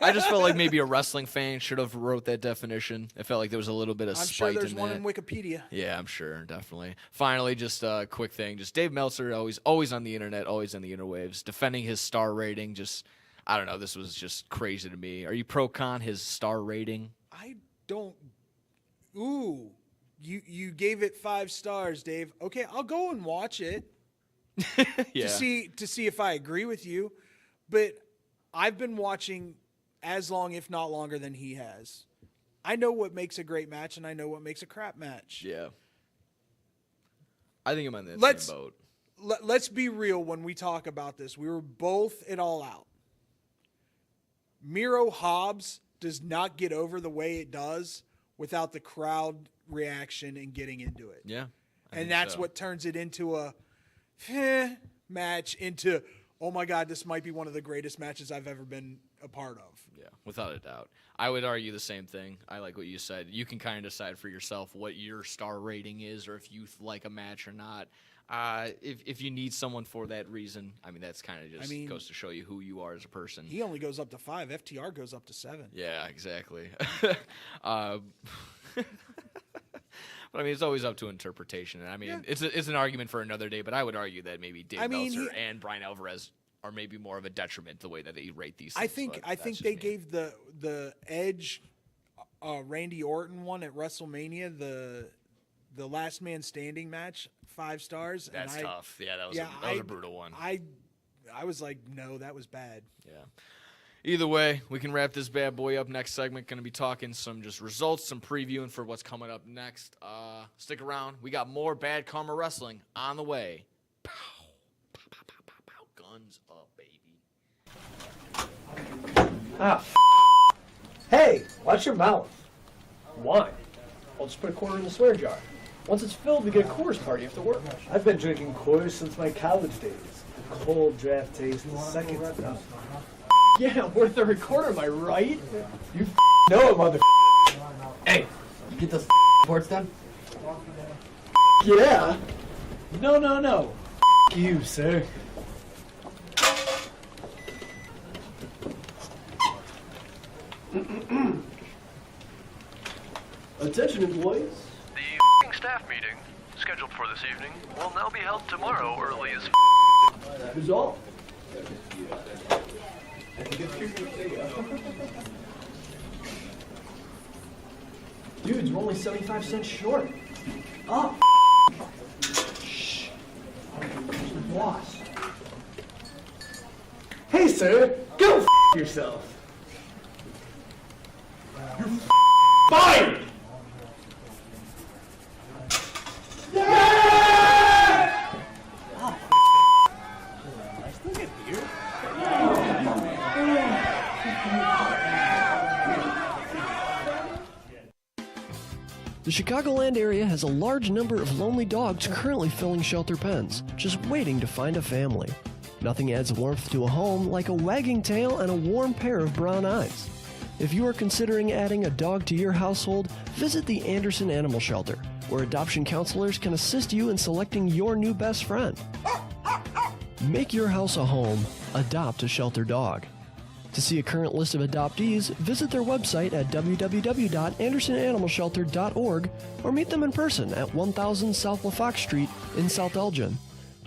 [SPEAKER 3] I just felt like maybe a wrestling fan should have wrote that definition. It felt like there was a little bit of spite in that.
[SPEAKER 4] I'm sure there's one in Wikipedia.
[SPEAKER 3] Yeah, I'm sure, definitely. Finally, just a quick thing. Just Dave Meltzer, always on the internet, always on the interwaves, defending his star rating. Just, I don't know, this was just crazy to me. Are you pro-con his star rating?
[SPEAKER 4] I don't. Ooh, you gave it 5 stars, Dave. Okay, I'll go and watch it
[SPEAKER 3] Yeah.
[SPEAKER 4] to see if I agree with you. But I've been watching as long, if not longer, than he has. I know what makes a great match, and I know what makes a crap match.
[SPEAKER 3] Yeah. I think I'm on that same boat.
[SPEAKER 4] Let's be real when we talk about this. We were both at All Out. Miro Hobbs does not get over the way it does without the crowd reaction and getting into it.
[SPEAKER 3] Yeah.
[SPEAKER 4] And that's what turns it into a match into... oh my God, this might be one of the greatest matches I've ever been a part of.
[SPEAKER 3] Yeah, without a doubt. I would argue the same thing. I like what you said. You can kind of decide for yourself what your star rating is, or if you like a match or not. If you need someone for that reason, I mean, that's kind of just goes to show you who you are as a person.
[SPEAKER 4] He only goes up to 5. FTR goes up to 7.
[SPEAKER 3] Yeah, exactly. But I mean, it's always up to interpretation. And I mean, it's an argument for another day. But I would argue that maybe Dave Meltzer and Brian Alvarez are maybe more of a detriment the way that they rate these things.
[SPEAKER 4] I think they gave the Edge, Randy Orton one at WrestleMania, the last man standing match, 5 stars.
[SPEAKER 3] That's tough. Yeah, that was a brutal one.
[SPEAKER 4] I was like, no, that was bad.
[SPEAKER 3] Yeah. Either way, we can wrap this bad boy up. Next segment, going to be talking some just results, some previewing for what's coming up next. Stick around. We got more Bad Karma Wrestling on the way. Pow, pow, pow, pow, pow, pow. Guns up, baby.
[SPEAKER 5] Hey, watch your mouth. Why? I'll just put a quarter in the swear jar. Once it's filled, we get a Coors party after work.
[SPEAKER 9] I've been drinking Coors since my college days. The cold draft taste is second to none.
[SPEAKER 5] Yeah, worth a recorder, am I right?
[SPEAKER 9] You know it, mother.
[SPEAKER 10] Hey, you get those reports done?
[SPEAKER 9] Yeah. No. You, sir. Attention, employees.
[SPEAKER 8] The staff meeting, scheduled for this evening, will now be held tomorrow early as
[SPEAKER 9] Who's all?
[SPEAKER 5] Dudes, we're only 75 cents short. Oh, shh. Boss.
[SPEAKER 9] Hey, sir. Go yourself. You're fired.
[SPEAKER 5] The Chicagoland area has a large number of lonely dogs currently filling shelter pens, just waiting to find a family. Nothing adds warmth to a home like a wagging tail and a warm pair of brown eyes. If you are considering adding a dog to your household, visit the Anderson Animal Shelter, where adoption counselors can assist you in selecting your new best friend. Make your house a home. Adopt a shelter dog. To see a current list of adoptees, visit their website at www.andersonanimalshelter.org or meet them in person at 1000 South LaFox Street in South Elgin.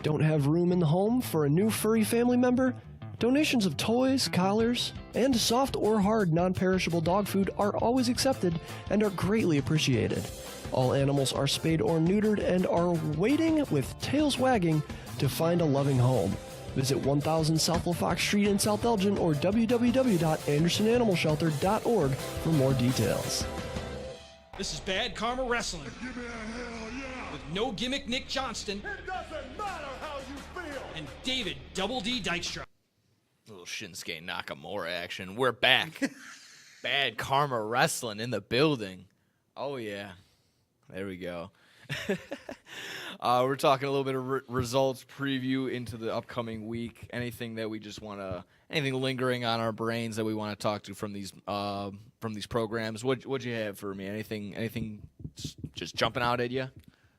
[SPEAKER 5] Don't have room in the home for a new furry family member? Donations of toys, collars, and soft or hard non-perishable dog food are always accepted and are greatly appreciated. All animals are spayed or neutered and are waiting with tails wagging to find a loving home. Visit 1000 South LaFox Street in South Elgin or www.andersonanimalshelter.org for more details.
[SPEAKER 1] This is Bad Karma Wrestling
[SPEAKER 2] Give me a hell yeah.
[SPEAKER 1] with No Gimmick Nick Johnston
[SPEAKER 2] It doesn't matter how you feel.
[SPEAKER 1] and David Double D Dykstra.
[SPEAKER 3] Little Shinsuke Nakamura action. We're back. Bad Karma Wrestling in the building. Oh, yeah. There we go. We're talking a little bit of results preview into the upcoming week. Anything that we just want to, anything lingering on our brains that we want to talk to from these programs. What'd you have for me? Anything just jumping out at you?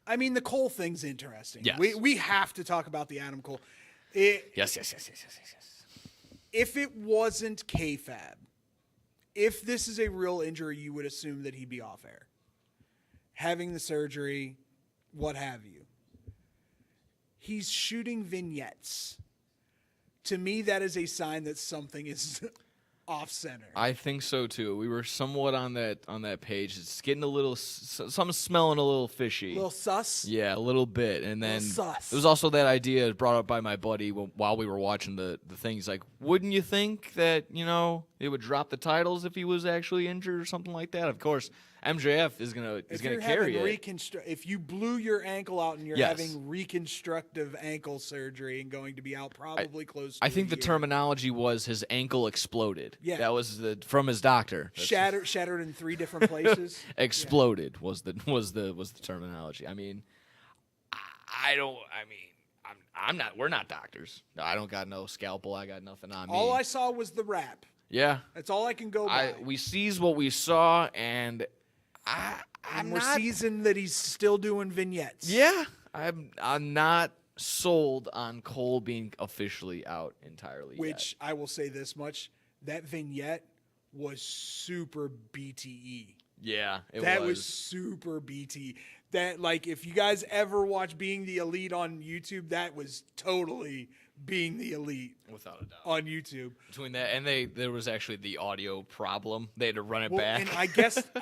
[SPEAKER 4] I mean, the Cole thing's interesting.
[SPEAKER 3] Yes.
[SPEAKER 4] We have to talk about the Adam Cole.
[SPEAKER 3] Yes.
[SPEAKER 4] If it wasn't kayfabe, if this is a real injury, you would assume that he'd be off air, having the surgery, what have you. He's shooting vignettes. To me, that is a sign that something is off center.
[SPEAKER 3] I think so too. We were somewhat on that page. It's getting a little, something smelling a little fishy.
[SPEAKER 4] A little sus.
[SPEAKER 3] Yeah, a little bit. And then
[SPEAKER 4] sus.
[SPEAKER 3] there was also that idea brought up by my buddy while we were watching the thing. He's like, wouldn't you think that, it would drop the titles if he was actually injured or something like that? Of course, MJF is gonna carry it.
[SPEAKER 4] If you blew your ankle out and you're
[SPEAKER 3] Yes.
[SPEAKER 4] having reconstructive ankle surgery and going to be out probably close to
[SPEAKER 3] I think
[SPEAKER 4] a
[SPEAKER 3] the
[SPEAKER 4] year.
[SPEAKER 3] terminology was his ankle exploded.
[SPEAKER 4] Yeah.
[SPEAKER 3] That was from his doctor.
[SPEAKER 4] Shattered in 3 different places.
[SPEAKER 3] Exploded was the terminology. I mean, I'm not. We're not doctors. No, I don't got no scalpel. I got nothing on me.
[SPEAKER 4] All I saw was the rap.
[SPEAKER 3] Yeah.
[SPEAKER 4] That's all I can go by.
[SPEAKER 3] We seized what we saw, and
[SPEAKER 4] and we're seasoned that he's still doing vignettes.
[SPEAKER 3] Yeah, I'm not sold on Cole being officially out entirely.
[SPEAKER 4] Which I will say this much: that vignette was super BTE.
[SPEAKER 3] Yeah,
[SPEAKER 4] that was super BT. That, like, if you guys ever watch Being the Elite on YouTube, that was totally Being the Elite
[SPEAKER 3] without a doubt
[SPEAKER 4] on YouTube.
[SPEAKER 3] Between that and there was actually the audio problem. They had to run it back.
[SPEAKER 4] And I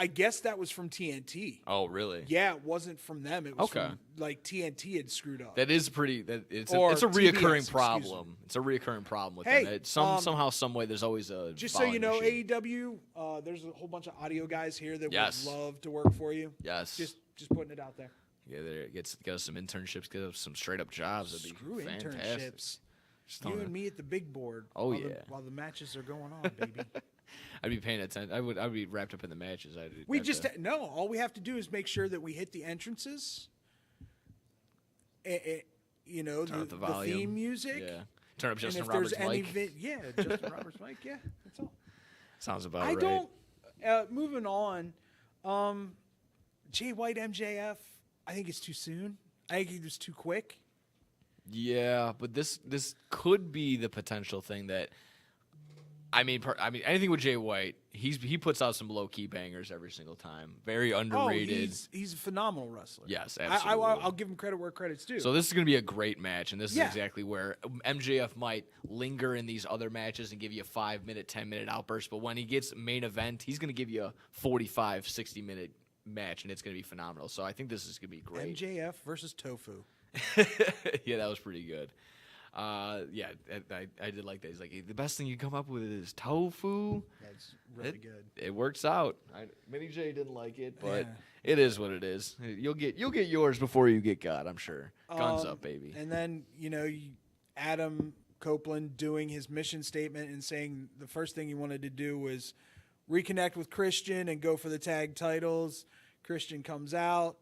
[SPEAKER 4] guess that was from TNT.
[SPEAKER 3] Oh, really?
[SPEAKER 4] Yeah, it wasn't from them. It was
[SPEAKER 3] okay.
[SPEAKER 4] From, like, TNT had screwed up.
[SPEAKER 3] That is pretty. It's a reoccurring problem. It's a reoccurring problem with them. Somehow, some way, there's always a.
[SPEAKER 4] Just so you know,
[SPEAKER 3] issue.
[SPEAKER 4] AEW, there's a whole bunch of audio guys here that
[SPEAKER 3] yes.
[SPEAKER 4] would love to work for you.
[SPEAKER 3] Yes.
[SPEAKER 4] Just putting it out there.
[SPEAKER 3] Yeah, get us some internships, get us some straight up jobs. That'd be
[SPEAKER 4] Screw
[SPEAKER 3] fantastic.
[SPEAKER 4] internships. You and me at the big board.
[SPEAKER 3] Oh
[SPEAKER 4] while the matches are going on, baby.
[SPEAKER 3] I'd be paying attention. I'd be wrapped up in the matches.
[SPEAKER 4] All we have to do is make sure that we hit the entrances.
[SPEAKER 3] Turn up the volume.
[SPEAKER 4] The theme music.
[SPEAKER 3] Yeah. Turn up Justin
[SPEAKER 4] and if
[SPEAKER 3] Roberts'
[SPEAKER 4] there's
[SPEAKER 3] mic.
[SPEAKER 4] Justin Roberts' mic. Yeah, that's all.
[SPEAKER 3] Sounds about right.
[SPEAKER 4] Moving on. Jay White MJF. I think it's too soon. I think it was too quick.
[SPEAKER 3] Yeah, but this could be the potential thing that. I mean, anything with Jay White, he puts out some low key bangers every single time. Very underrated.
[SPEAKER 4] He's a phenomenal wrestler.
[SPEAKER 3] Yes, absolutely.
[SPEAKER 4] I'll give him credit where credit's due.
[SPEAKER 3] So this is going to be a great match, and this is exactly where MJF might linger in these other matches and give you a 5-minute, 10-minute outburst. But when he gets main event, he's going to give you a 45, 60-minute match, and it's going to be phenomenal. So I think this is going to be great.
[SPEAKER 4] MJF versus Tofu.
[SPEAKER 3] Yeah, that was pretty good. Yeah, I did like that. He's like, the best thing you come up with is tofu.
[SPEAKER 4] That's really good.
[SPEAKER 3] It works out. Mini J didn't like it, but it is what it is. You'll get yours before you get God, I'm sure. Guns up, baby.
[SPEAKER 4] And then Adam Copeland doing his mission statement and saying the first thing he wanted to do was reconnect with Christian and go for the tag titles. Christian comes out.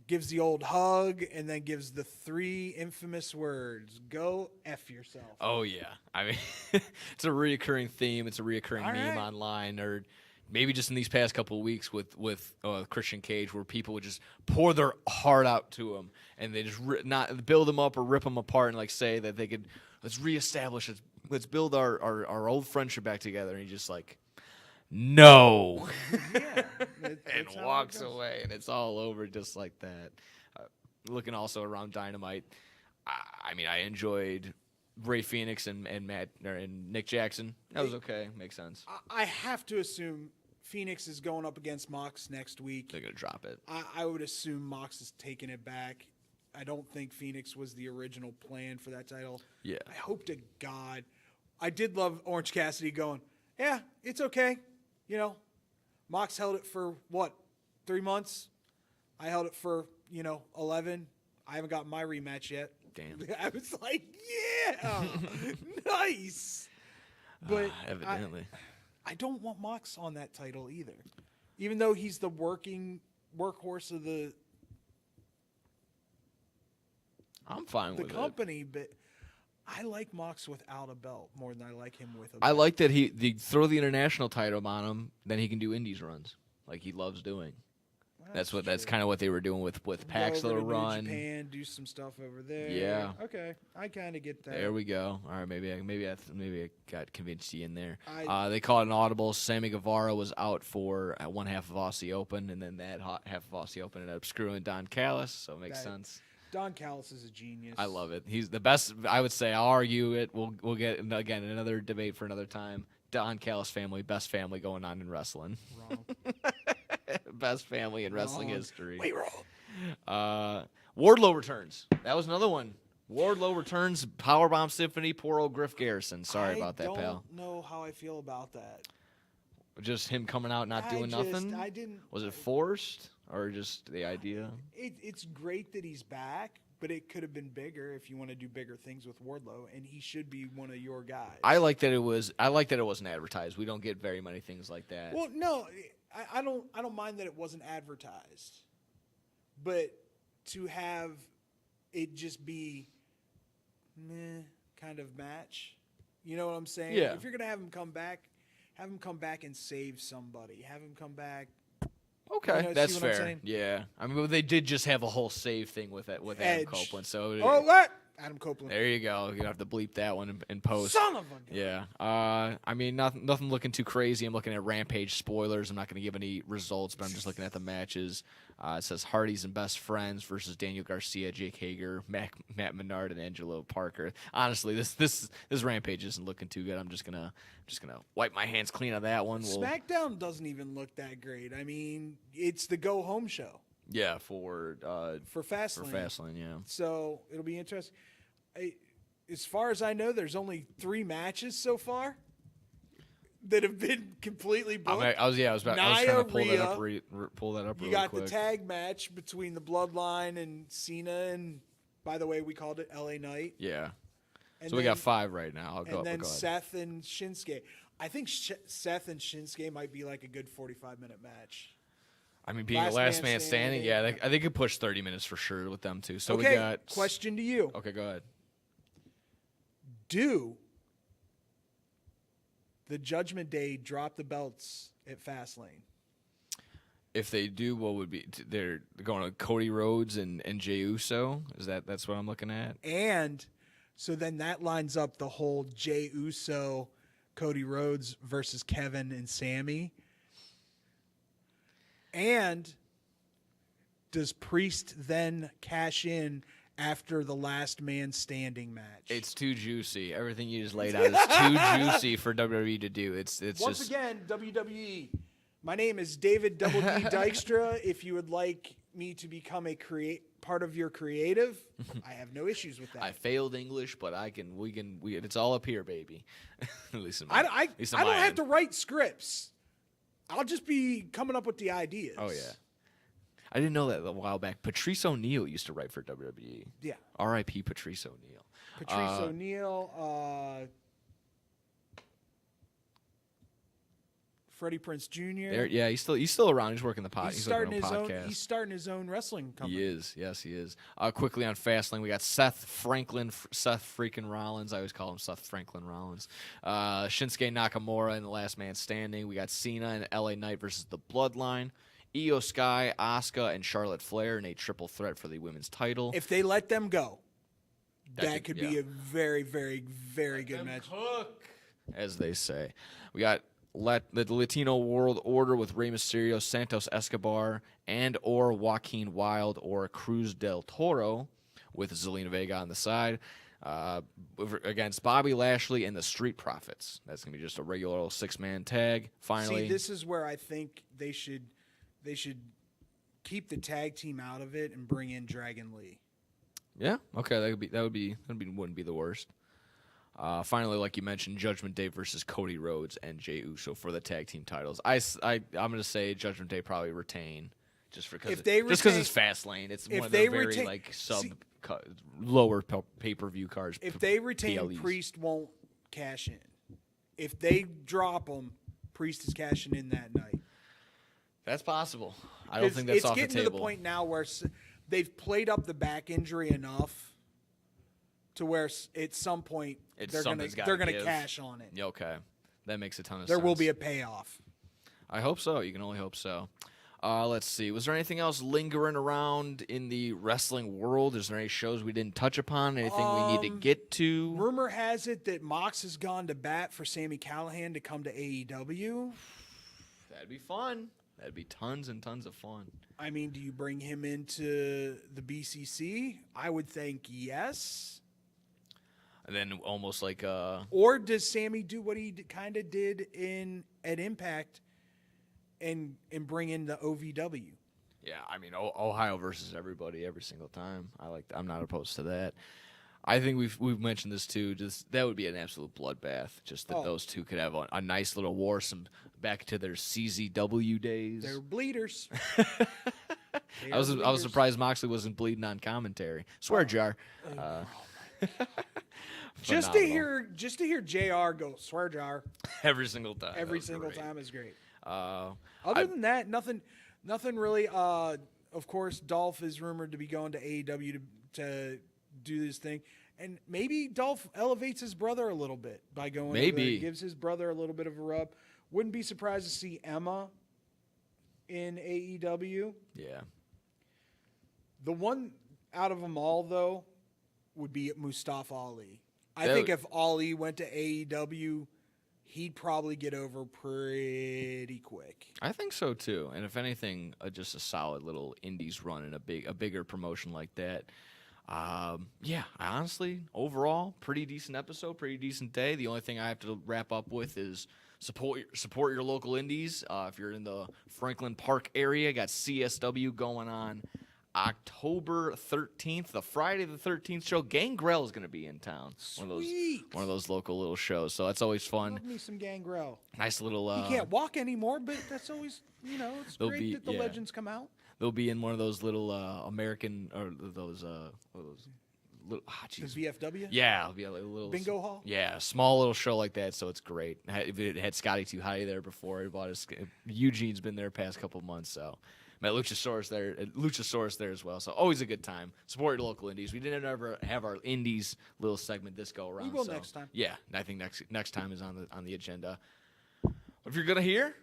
[SPEAKER 4] Gives the old hug, and then gives the 3 infamous words, go F yourself.
[SPEAKER 3] Oh, yeah. I mean, it's a reoccurring theme. It's a reoccurring meme online, or maybe just in these past couple of weeks with Christian Cage, where people would just pour their heart out to him, and they just not build him up or rip him apart and, like, say that they could, let's reestablish, let's build our old friendship back together. And he's just like, no. And walks away, and it's all over just like that. Looking also around Dynamite, I mean, I enjoyed Ray Phoenix and Nick Jackson. That was okay. Makes sense.
[SPEAKER 4] I have to assume Phoenix is going up against Mox next week.
[SPEAKER 3] They're going to drop it.
[SPEAKER 4] I would assume Mox is taking it back. I don't think Phoenix was the original plan for that title.
[SPEAKER 3] Yeah.
[SPEAKER 4] I hope to God. I did love Orange Cassidy going, yeah, it's okay. Mox held it for, 3 months? I held it for, 11. I haven't got my rematch yet.
[SPEAKER 3] Damn.
[SPEAKER 4] I was like, yeah, nice. But
[SPEAKER 3] evidently.
[SPEAKER 4] I don't want Mox on that title either. Even though he's the workhorse of the
[SPEAKER 3] I'm fine with
[SPEAKER 4] company, but I like Mox without a belt more than I like him with a belt.
[SPEAKER 3] I like that they throw the international title on him, then he can do indies runs like he loves doing. That's kind of what they were doing with Pax's little run.
[SPEAKER 4] New Japan, do some stuff over there.
[SPEAKER 3] Yeah.
[SPEAKER 4] Okay, I kind of get that.
[SPEAKER 3] There we go. All right, maybe I got convinced you in there. They called an audible. Sammy Guevara was out for one half of Aussie Open, and then that half of Aussie Open ended up screwing Don Callis, so it makes sense.
[SPEAKER 4] Don Callis is a genius.
[SPEAKER 3] I love it. He's the best. I would say. I'll argue it. We'll get again another debate for another time. Don Callis family, best family going on in wrestling.
[SPEAKER 4] Wrong.
[SPEAKER 3] Best family in wrestling history.
[SPEAKER 4] Wait, wrong.
[SPEAKER 3] Wardlow returns. That was another one. Wardlow returns. Powerbomb Symphony. Poor old Griff Garrison. Sorry about that, pal.
[SPEAKER 4] I don't know how I feel about that.
[SPEAKER 3] Just him coming out not doing nothing?
[SPEAKER 4] I didn't.
[SPEAKER 3] Was it forced or just the idea?
[SPEAKER 4] It's great that he's back, but it could have been bigger if you want to do bigger things with Wardlow, and he should be one of your guys.
[SPEAKER 3] I like that it wasn't advertised. We don't get very many things like that.
[SPEAKER 4] Well, no, I don't mind that it wasn't advertised, but to have it just be meh kind of match. You know what I'm saying?
[SPEAKER 3] Yeah.
[SPEAKER 4] If you're gonna have him come back and save somebody. Have him come back.
[SPEAKER 3] Okay,
[SPEAKER 4] You know,
[SPEAKER 3] that's
[SPEAKER 4] see what I'm
[SPEAKER 3] fair.
[SPEAKER 4] saying?
[SPEAKER 3] Yeah, I mean, they did just have a whole save thing with Adam
[SPEAKER 4] Edge.
[SPEAKER 3] Copeland. So
[SPEAKER 4] Oh, what? Adam Copeland.
[SPEAKER 3] there you go. You have to bleep that one in post.
[SPEAKER 4] Son of a gun.
[SPEAKER 3] Yeah. I mean, nothing looking too crazy. I'm looking at Rampage spoilers. I'm not going to give any results, but I'm just looking at the matches. It says Hardy's and Best Friends versus Daniel Garcia, Jake Hager, Matt Menard, and Angelo Parker. Honestly, this Rampage isn't looking too good. I'm just gonna wipe my hands clean on that one.
[SPEAKER 4] SmackDown doesn't even look that great. I mean, it's the go home show
[SPEAKER 3] Yeah, for
[SPEAKER 4] for Fastlane.
[SPEAKER 3] For Fastlane, yeah.
[SPEAKER 4] So it'll be interesting. As far as I know, there's only 3 matches so far that have been completely booked.
[SPEAKER 3] I was trying to pull that up.
[SPEAKER 4] You
[SPEAKER 3] real
[SPEAKER 4] got
[SPEAKER 3] quick.
[SPEAKER 4] the tag match between the Bloodline and Cena, and by the way, we called it LA Knight.
[SPEAKER 3] Yeah.
[SPEAKER 4] And
[SPEAKER 3] So we got 5 right now. I'll
[SPEAKER 4] And then
[SPEAKER 3] go ahead.
[SPEAKER 4] Seth and Shinsuke. I think Seth and Shinsuke might be like a good 45-minute match.
[SPEAKER 3] I mean, being a last man standing, yeah, I think it pushed 30 minutes for sure with them too. So
[SPEAKER 4] Okay,
[SPEAKER 3] we got
[SPEAKER 4] question to you.
[SPEAKER 3] Okay, go ahead.
[SPEAKER 4] Do the Judgment Day drop the belts at Fastlane?
[SPEAKER 3] If they do, what would be they're going to Cody Rhodes and Jey Uso? That's what I'm looking at?
[SPEAKER 4] And so then that lines up the whole Jey Uso, Cody Rhodes versus Kevin and Sammy. And does Priest then cash in after the last man standing match?
[SPEAKER 3] It's too juicy. Everything you just laid out is too juicy for WWE to do. It's
[SPEAKER 4] Once
[SPEAKER 3] just
[SPEAKER 4] again, WWE. My name is David Double D Dykstra. If you would like me to become a part of your creative, I have no issues with that.
[SPEAKER 3] I failed English, but it's all up here, baby. At least in
[SPEAKER 4] I
[SPEAKER 3] at least in
[SPEAKER 4] don't
[SPEAKER 3] my
[SPEAKER 4] have
[SPEAKER 3] end.
[SPEAKER 4] to write scripts. I'll just be coming up with the ideas.
[SPEAKER 3] Oh yeah. I didn't know that a while back. Patrice O'Neal used to write for WWE.
[SPEAKER 4] Yeah.
[SPEAKER 3] R.I.P. Patrice O'Neal.
[SPEAKER 4] Patrice O'Neal, Freddie Prinze Jr.
[SPEAKER 3] Yeah, he's still around. He's working the pod.
[SPEAKER 4] He's
[SPEAKER 3] working
[SPEAKER 4] starting
[SPEAKER 3] on
[SPEAKER 4] his own.
[SPEAKER 3] podcast.
[SPEAKER 4] He's starting his own wrestling company.
[SPEAKER 3] He is. Yes, he is. Quickly on Fastlane, we got Seth freaking Rollins. I always call him Seth Franklin Rollins. Shinsuke Nakamura in the Last Man Standing. We got Cena and LA Knight versus the Bloodline. Io Sky, Asuka, and Charlotte Flair in a triple threat for the women's title.
[SPEAKER 4] If they let them go, that
[SPEAKER 3] could-
[SPEAKER 4] could be a very, very, very good match.
[SPEAKER 3] As they say. We got the Latino World Order with Rey Mysterio, Santos Escobar, and or Joaquin Wilde or Cruz del Toro with Zelina Vega on the side against Bobby Lashley and the Street Profits. That's going to be just a regular old 6-man tag. Finally,
[SPEAKER 4] See, this is where I think they should keep the tag team out of it and bring in Dragon Lee.
[SPEAKER 3] yeah, okay, wouldn't be the worst. Finally, like you mentioned, Judgment Day versus Cody Rhodes and Jey Uso for the tag team titles. I'm going to say Judgment Day probably retain just because it's Fastlane. It's one of the very lower pay-per-view cards.
[SPEAKER 4] If they retain,
[SPEAKER 3] PLEs.
[SPEAKER 4] Priest won't cash in. If they drop him, Priest is cashing in that night.
[SPEAKER 3] That's possible. I don't think that's off the table.
[SPEAKER 4] It's getting to the point now where they've played up the back injury enough to where at some point they're gonna cash on it.
[SPEAKER 3] Yeah, okay, that makes a ton of sense.
[SPEAKER 4] There will be a payoff.
[SPEAKER 3] I hope so. You can only hope so. Let's see. Was there anything else lingering around in the wrestling world? Is there any shows we didn't touch upon? Anything we need to get to?
[SPEAKER 4] Rumor has it that Mox has gone to bat for Sami Callihan to come to AEW.
[SPEAKER 3] That'd be fun. That'd be tons and tons of fun.
[SPEAKER 4] I mean, do you bring him into the BCC? I would think yes.
[SPEAKER 3] And then almost like
[SPEAKER 4] or does Sammy do what he kind of did at Impact and bring in the OVW?
[SPEAKER 3] Yeah, I mean Ohio versus everybody every single time. I'm not opposed to that. I think we've mentioned this too. Just that would be an absolute bloodbath. Just that those two could have a nice little war, some back to their CZW days.
[SPEAKER 4] They're bleeders.
[SPEAKER 3] I was surprised Moxley wasn't bleeding on commentary. Swear jar.
[SPEAKER 4] Just to hear JR go swear jar
[SPEAKER 3] every single time.
[SPEAKER 4] Every single time is great. Other than that, nothing really. of course, Dolph is rumored to be going to AEW to do this thing. And maybe Dolph elevates his brother a little bit by going
[SPEAKER 3] Maybe.
[SPEAKER 4] gives his brother a little bit of a rub. Wouldn't be surprised to see Emma in AEW.
[SPEAKER 3] Yeah.
[SPEAKER 4] The one out of them all, though, would be Mustafa Ali. I
[SPEAKER 3] That
[SPEAKER 4] think
[SPEAKER 3] would-
[SPEAKER 4] if Ali went to AEW, he'd probably get over pretty quick.
[SPEAKER 3] I think so too. And if anything, just a solid little indies run in a bigger promotion like that. Yeah, I honestly, overall, pretty decent episode, pretty decent day. The only thing I have to wrap up with is support your local indies. If you're in the Franklin Park area, got CSW going on October 13th, the Friday the 13th show. Gangrel is going to be in town.
[SPEAKER 4] Sweet.
[SPEAKER 3] One of those local little shows. So that's always fun.
[SPEAKER 4] Love me some Gangrel.
[SPEAKER 3] Nice little.
[SPEAKER 4] He can't walk anymore, but that's always, it's
[SPEAKER 3] They'll
[SPEAKER 4] great
[SPEAKER 3] be-
[SPEAKER 4] that the
[SPEAKER 3] yeah.
[SPEAKER 4] legends come out.
[SPEAKER 3] They'll be in one of those little American or those little.
[SPEAKER 4] The
[SPEAKER 3] Jeez.
[SPEAKER 4] VFW?
[SPEAKER 3] Yeah, it'll be a little
[SPEAKER 4] Bingo hall?
[SPEAKER 3] Yeah, a small little show like that, so it's great. It had Scotty Too High there before. He bought his, Eugene's been there past couple months, so met Luchasaurus there as well. So always a good time. Support your local indies. We didn't ever have our indies little segment this go around.
[SPEAKER 4] We will
[SPEAKER 3] so,
[SPEAKER 4] next time.
[SPEAKER 3] Yeah, I think next time is on the agenda. If you're gonna hear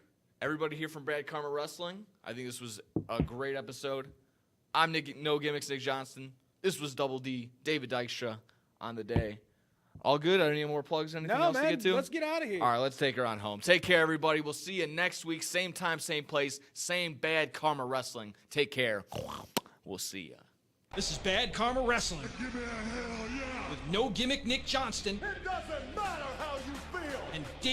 [SPEAKER 3] everybody here from Bad Karma Wrestling, I think this was a great episode. I'm Nick, No Gimmicks, Nick Johnston. This was Double D, David Dykstra on the day. All good? Any more plugs? Anything
[SPEAKER 4] No,
[SPEAKER 3] else
[SPEAKER 4] man.
[SPEAKER 3] to get to?
[SPEAKER 4] Let's get out of here.
[SPEAKER 3] All right, let's take her on home. Take care, everybody. We'll see you next week. Same time, same place, same Bad Karma Wrestling. Take care. We'll see ya.
[SPEAKER 1] This is Bad Karma Wrestling
[SPEAKER 2] Give me a hell yeah.
[SPEAKER 1] with No Gimmick Nick Johnston
[SPEAKER 2] It doesn't matter how you feel.
[SPEAKER 1] and David